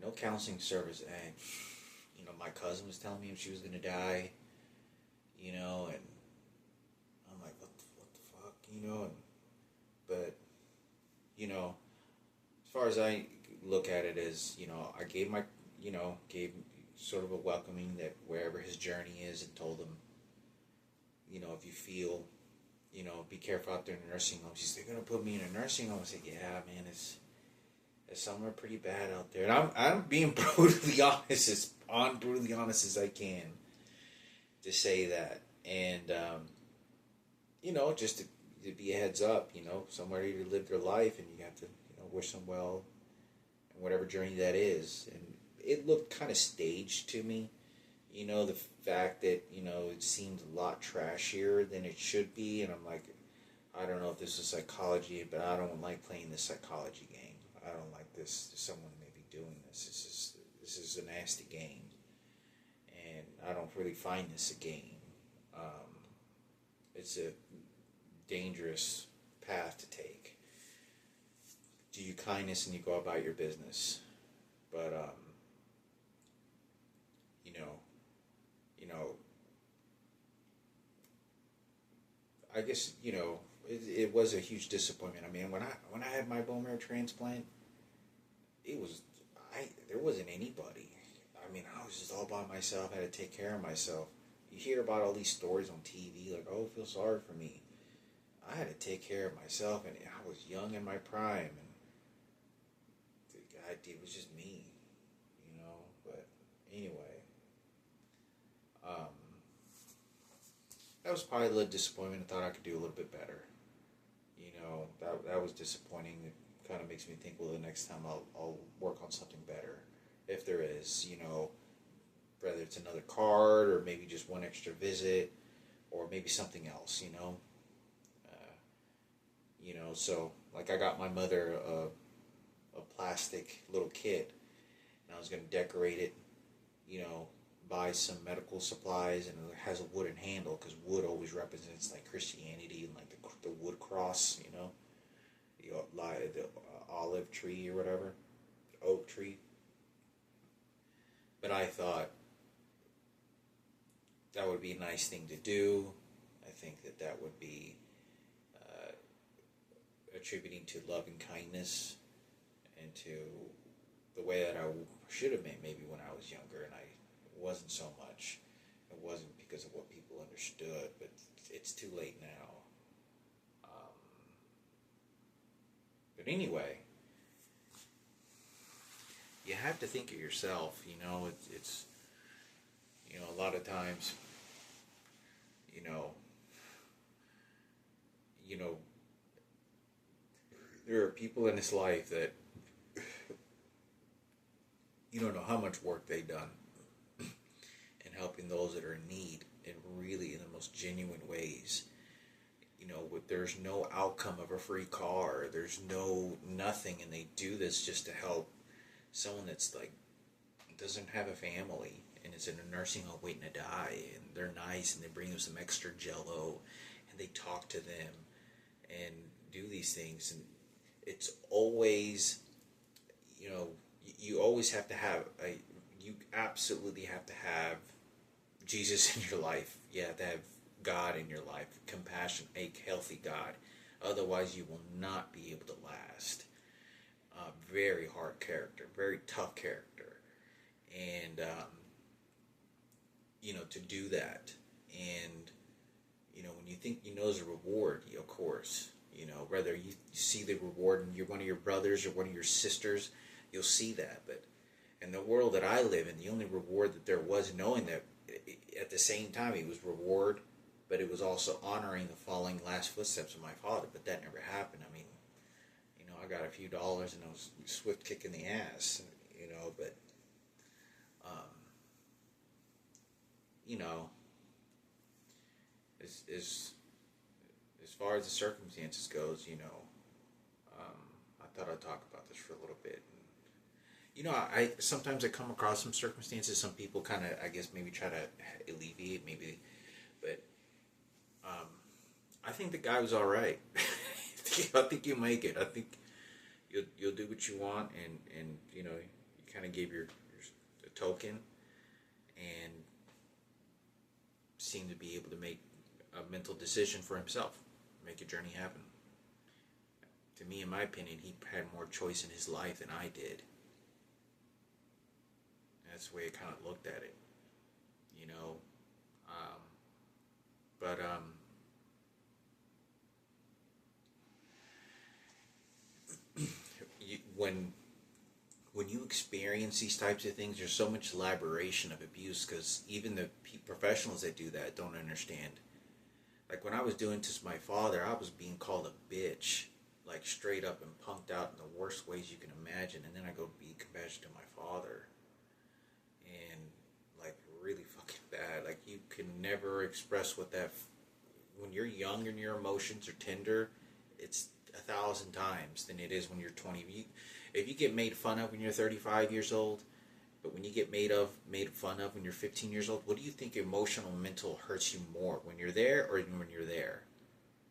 no counseling service, and my cousin was telling me she was gonna die, and I'm like, what the fuck, but as far as I look at it as, I gave gave sort of a welcoming that wherever his journey is, and told him, if you feel, be careful out there in the nursing home. She's, they're going to put me in a nursing home. I said, yeah, man, it's somewhere pretty bad out there. And I'm being brutally honest as I can to say that. And, just to be a heads up, somebody to live their life, and you have to, wish them well in whatever journey that is. And it looked kind of staged to me, the fact that, it seemed a lot trashier than it should be. And I'm like, I don't know if this is psychology, but I don't like playing this psychology game. I don't like this. Someone maybe doing this. This is a nasty game, and I don't really find this a game. Um, it's a dangerous path to take. Do you kindness and you go about your business, but you know, you know, I guess it was a huge disappointment. I mean, when I had my bone marrow transplant, it was there wasn't anybody. I mean, I was just all by myself. I had to take care of myself. You hear about all these stories on TV, like, oh, feel sorry for me. I had to take care of myself, and I was young in my prime, and it was just me, But anyway, um, that was probably a little disappointment. I thought I could do a little bit better. That was disappointing. It kind of makes me think, well, the next time I'll work on something better, if there is, whether it's another card or maybe just one extra visit or maybe something else, So like I got my mother a plastic little kit, and I was gonna decorate it, buy some medical supplies, and it has a wooden handle because wood always represents like Christianity and like the wood cross, the olive tree or whatever, oak tree. But I thought that would be a nice thing to do. I think that would be attributing to love and kindness and to the way that I should have been maybe when I was younger, and I wasn't so much. It wasn't because of what people understood, but it's too late now. But anyway, you have to think of yourself. It's a lot of times, you know, you know, there are people in this life that you don't know how much work they've done in helping those that are in need, and really in the most genuine ways. There's no outcome of a free car. There's nothing, and they do this just to help someone that's like doesn't have a family and is in a nursing home waiting to die, and they're nice and they bring them some extra Jello, and they talk to them and do these things, and it's always, you always have to have you absolutely have to have Jesus in your life. You have to have God in your life, compassion, a healthy God. Otherwise, you will not be able to last. Very hard character, very tough character, and to do that, and when you think there's a reward, of course, whether you see the reward in one of your brothers or one of your sisters, you'll see that. But in the world that I live in, the only reward that there was, knowing that at the same time it was reward, but it was also honoring the following last footsteps of my father. But that never happened. I mean, I got a few dollars and I was swift kick in the ass, but as far as the circumstances goes, I thought I'd talk about this for a little bit. I sometimes I come across some circumstances. Some people kind of, I guess, maybe try to alleviate, maybe, but I think the guy was all right. I think you'll make it. I think you'll do what you want, and you kind of gave your token, and seemed to be able to make a mental decision for himself, make a journey happen. To me, in my opinion, he had more choice in his life than I did. That's the way I kind of looked at it, but when you experience these types of things, there's so much elaboration of abuse, because even the professionals that do that don't understand. Like when I was doing this to my father, I was being called a bitch, like straight up, and punked out in the worst ways you can imagine. And then I go be compassionate to my father, and like really fucking bad. Like you can never express what that when you're young and your emotions are tender. It's 1,000 times than it is when you're 20. If you get made fun of when you're 35 years old, but when you get made fun of when you're 15 years old, what do you think emotional, mental hurts you more, when you're there or when you're there?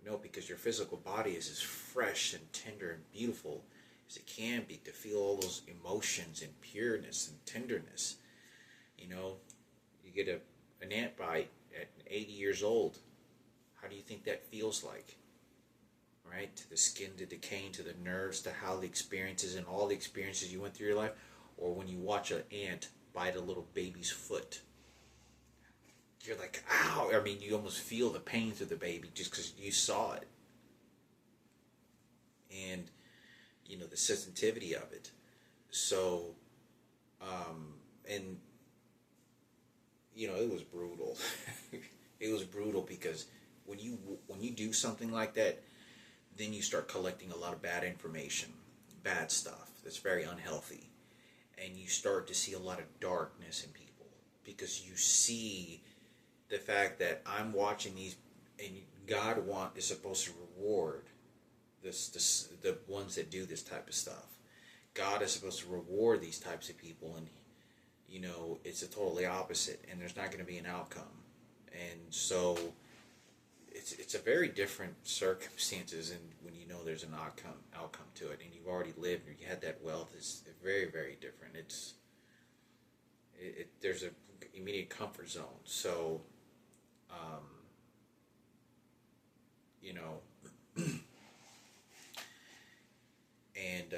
No, because your physical body is as fresh and tender and beautiful as it can be, to feel all those emotions and pureness and tenderness. You know, you get an ant bite at 80 years old. How do you think that feels like? Right? To the skin, to decaying, to the nerves, to how the experiences and all the experiences you went through your life. Or when you watch an ant bite a little baby's foot. You're like, ow! I mean, you almost feel the pain through the baby just because you saw it. And, you know, the sensitivity of it. So, and, you know, it was brutal. It was brutal because when you do something like that, then you start collecting a lot of bad information, bad stuff that's very unhealthy. And you start to see a lot of darkness in people because you see the fact that I'm watching these, and God is supposed to reward the ones that do this type of stuff. God is supposed to reward these types of people, and you know it's a totally opposite, and there's not going to be an outcome, and so it's a very different circumstances, and when you know there's an outcome to it, and you've already lived, or you had that wealth, it's very, very different. There's a immediate comfort zone. So, you know, and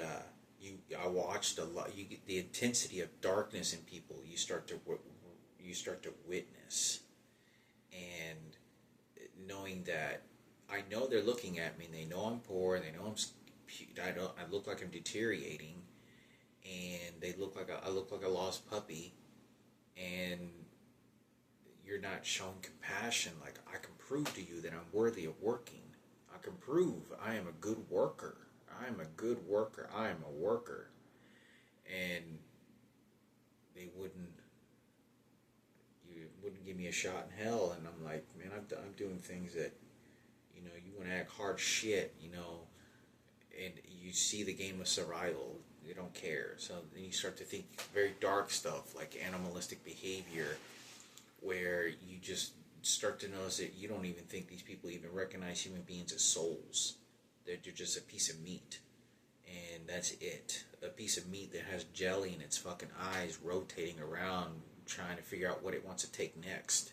I watched a lot. You get the intensity of darkness in people. You start to witness, and knowing that I know they're looking at me, and they know I'm poor, and they know I look like I'm deteriorating, and I look like a lost puppy, and you're not showing compassion. Like, I can prove to you that I'm worthy of working. I can prove I am a good worker. I am a good worker. I am a worker. And you wouldn't give me a shot in hell. And I'm like, man, I'm doing things that, you know, you want to act hard shit, you know, and you see the game of survival. You don't care. So then you start to think very dark stuff like animalistic behavior, where you just start to notice that you don't even think these people even recognize human beings as souls. They're just a piece of meat. And that's it. A piece of meat that has jelly in its fucking eyes rotating around trying to figure out what it wants to take next.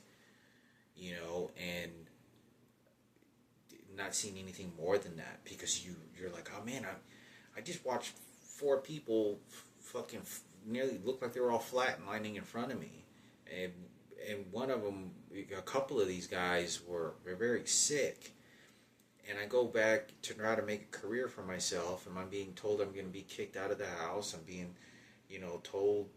You know, and not seeing anything more than that, because you're like, oh man, I just watched 4 people fucking nearly look like they were all flatlining in front of me. And one of them, a couple of these guys were very sick. And I go back to try to make a career for myself, and I'm being told I'm going to be kicked out of the house. I'm being, you know, told,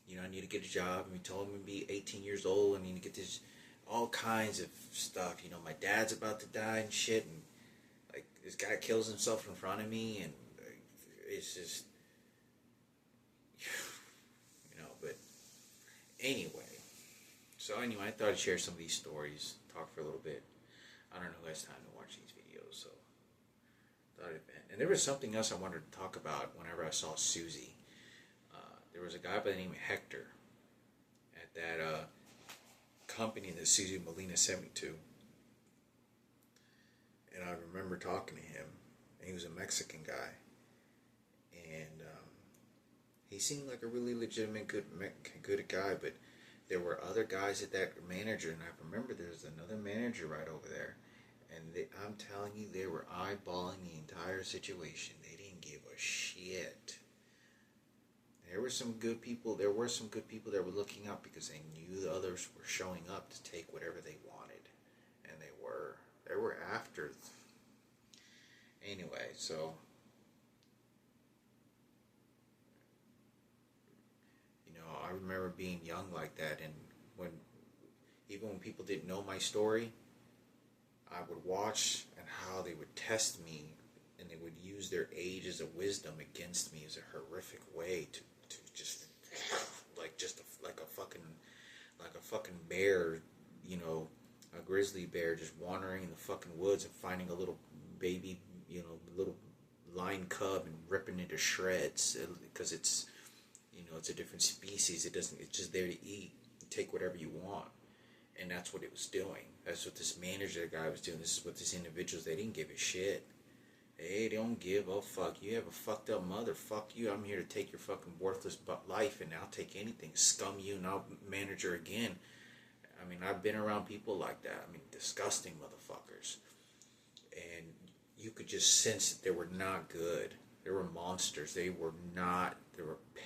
you know, I need to get a job. I'm told I'm going to be 18 years old. I need to get this, all kinds of stuff. You know, my dad's about to die and shit. And, like, this guy kills himself in front of me. And it's just, you know, but anyway. So anyway, I thought I'd share some of these stories, talk for a little bit. I don't know who has time to watch these videos, so and there was something else I wanted to talk about whenever I saw Susie. There was a guy by the name of Hector at that company that Susie Molina sent me to, and I remember talking to him, and he was a Mexican guy, and he seemed like a really legitimate, good guy, but there were other guys at that manager, and I remember there was another manager right over there, and I'm telling you, they were eyeballing the entire situation. They didn't give a shit. There were some good people that were looking up because they knew the others were showing up to take whatever they wanted, and they were after. Anyway, so, you know, I remember being young like that, and even when people didn't know my story, I would watch and how they would test me, and they would use their age as a wisdom against me as a horrific way to just like a fucking bear, you know, a grizzly bear just wandering in the fucking woods and finding a little baby, you know, lion cub and ripping it to shreds because it's, it's a different species. It doesn't. It's just there to eat. Take whatever you want, and that's what it was doing. That's what this manager guy was doing. This is what this individuals. They didn't give a shit. They don't give a fuck. You have a fucked up mother. Fuck you. I'm here to take your fucking worthless life, and I'll take anything. Scum you, and I'll manager again. I mean, I've been around people like that. I mean, disgusting motherfuckers. And you could just sense that they were not good. They were monsters. They were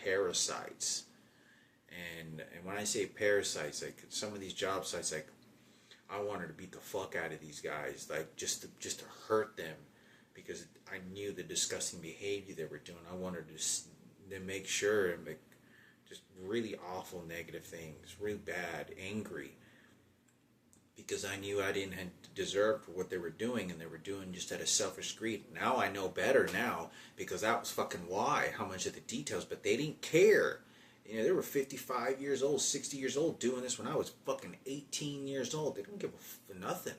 parasites. And when I say parasites, like some of these job sites, like I wanted to beat the fuck out of these guys, like just to hurt them, because I knew the disgusting behavior they were doing. I wanted to make sure and make just really awful negative things, really bad, angry, because I knew I didn't deserve for what they were doing, and they were doing just out of selfish greed. Now I know better now, because that was fucking why, how much of the details, but they didn't care. They were 55 years old, 60 years old doing this when I was fucking 18 years old. They don't give nothing.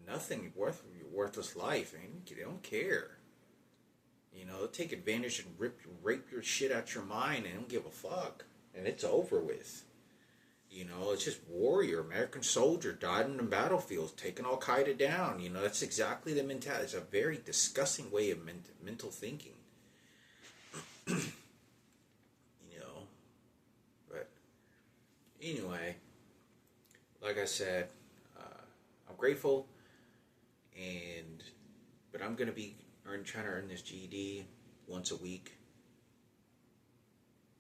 Nothing worthless life. I mean, they don't care. They'll take advantage and rape your shit out your mind and don't give a fuck. And it's over with. It's just warrior, American soldier, died on the battlefield, taking Al Qaeda down. That's exactly the mentality. It's a very disgusting way of mental thinking. But anyway, like I said, I'm grateful, but I'm gonna be trying to earn this GED once a week,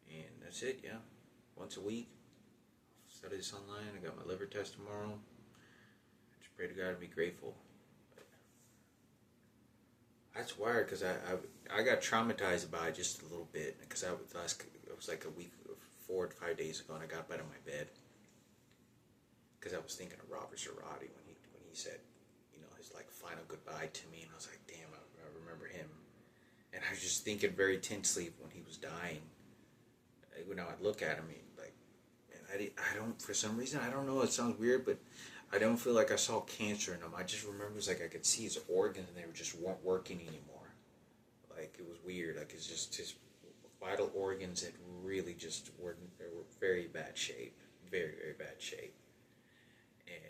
and that's it. Yeah, once a week. Study this online. I got my liver test tomorrow. I just pray to God to be grateful. That's weird, because I got traumatized by it just a little bit, because it was like a week, 4 to 5 days ago, and I got out of my bed because I was thinking of Robert Zarate when he said, his like final goodbye to me, and I was like, damn, I remember him, and I was just thinking very tensely when he was dying. When I would look at him, I don't, for some reason, I don't know, it sounds weird, but I don't feel like I saw cancer in him. I just remember it was like I could see his organs and they weren't working anymore. Like, it was weird. Like, it's just his vital organs had really just they were very bad shape. Very, very bad shape. And,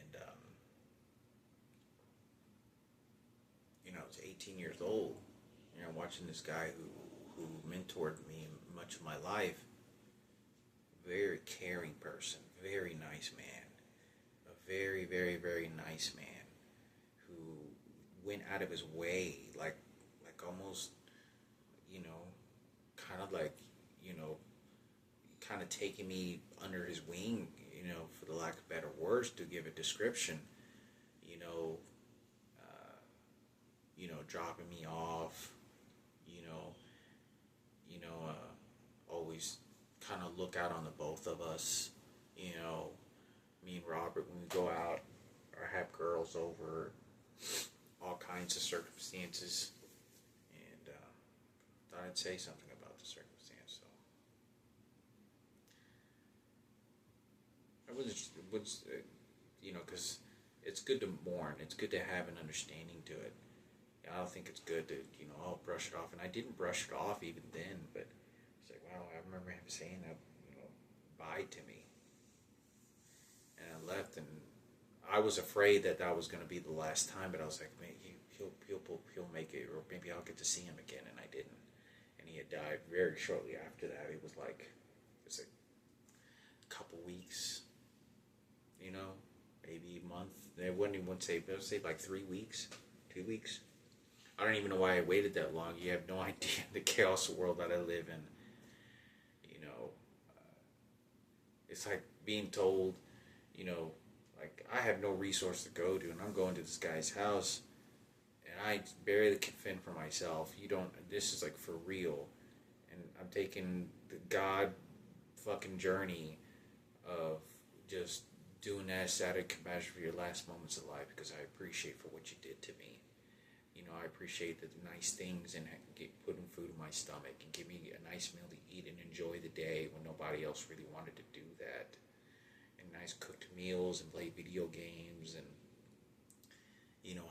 I was 18 years old, watching this guy who mentored me much of my life. Very caring person, very nice man, a very, very, very nice man who went out of his way, like almost, kind of like, kind of taking me under his wing, for the lack of better words to give a description, dropping me off, always kind of look out on the both of us, me and Robert, when we go out or have girls over, all kinds of circumstances, and thought I'd say something about the circumstance. So it was because it's good to mourn, it's good to have an understanding to it. I don't think it's good to I'll brush it off, and I didn't brush it off even then, but it's like, wow, I remember him saying that, bye to me. And I left, and I was afraid that was going to be the last time, but I was like, man, he'll make it, or maybe I'll get to see him again, and I didn't. And he had died very shortly after that. It was like a couple weeks, maybe a month. I wouldn't even say like 3 weeks, 2 weeks. I don't even know why I waited that long. You have no idea the chaos world that I live in. It's like being told, like I have no resource to go to, and I'm going to this guy's house, and I barely can fend for myself. This is like for real. And I'm taking the God fucking journey of just doing that out of compassion for your last moments of life, because I appreciate for what you did to me. I appreciate the nice things and putting food in my stomach and give me a nice meal to eat and enjoy the day when nobody else really wanted to do that. And nice cooked meals and play video games, and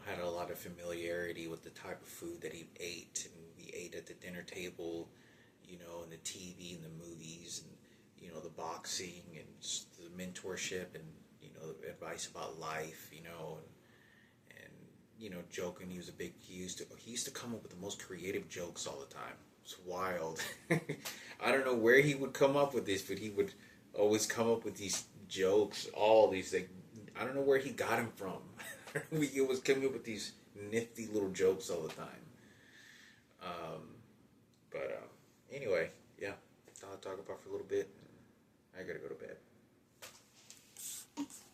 had a lot of familiarity with the type of food that he ate, and we ate at the dinner table, and the TV and the movies and, the boxing and the mentorship and, the advice about life, and joking. He used to come up with the most creative jokes all the time. It's wild. I don't know where he would come up with this, but he would always come up with these jokes, all these like, I don't know where he got them from. He was coming up with these nifty little jokes all the time. But anyway, yeah, I'll talk about for a little bit. I gotta go to bed.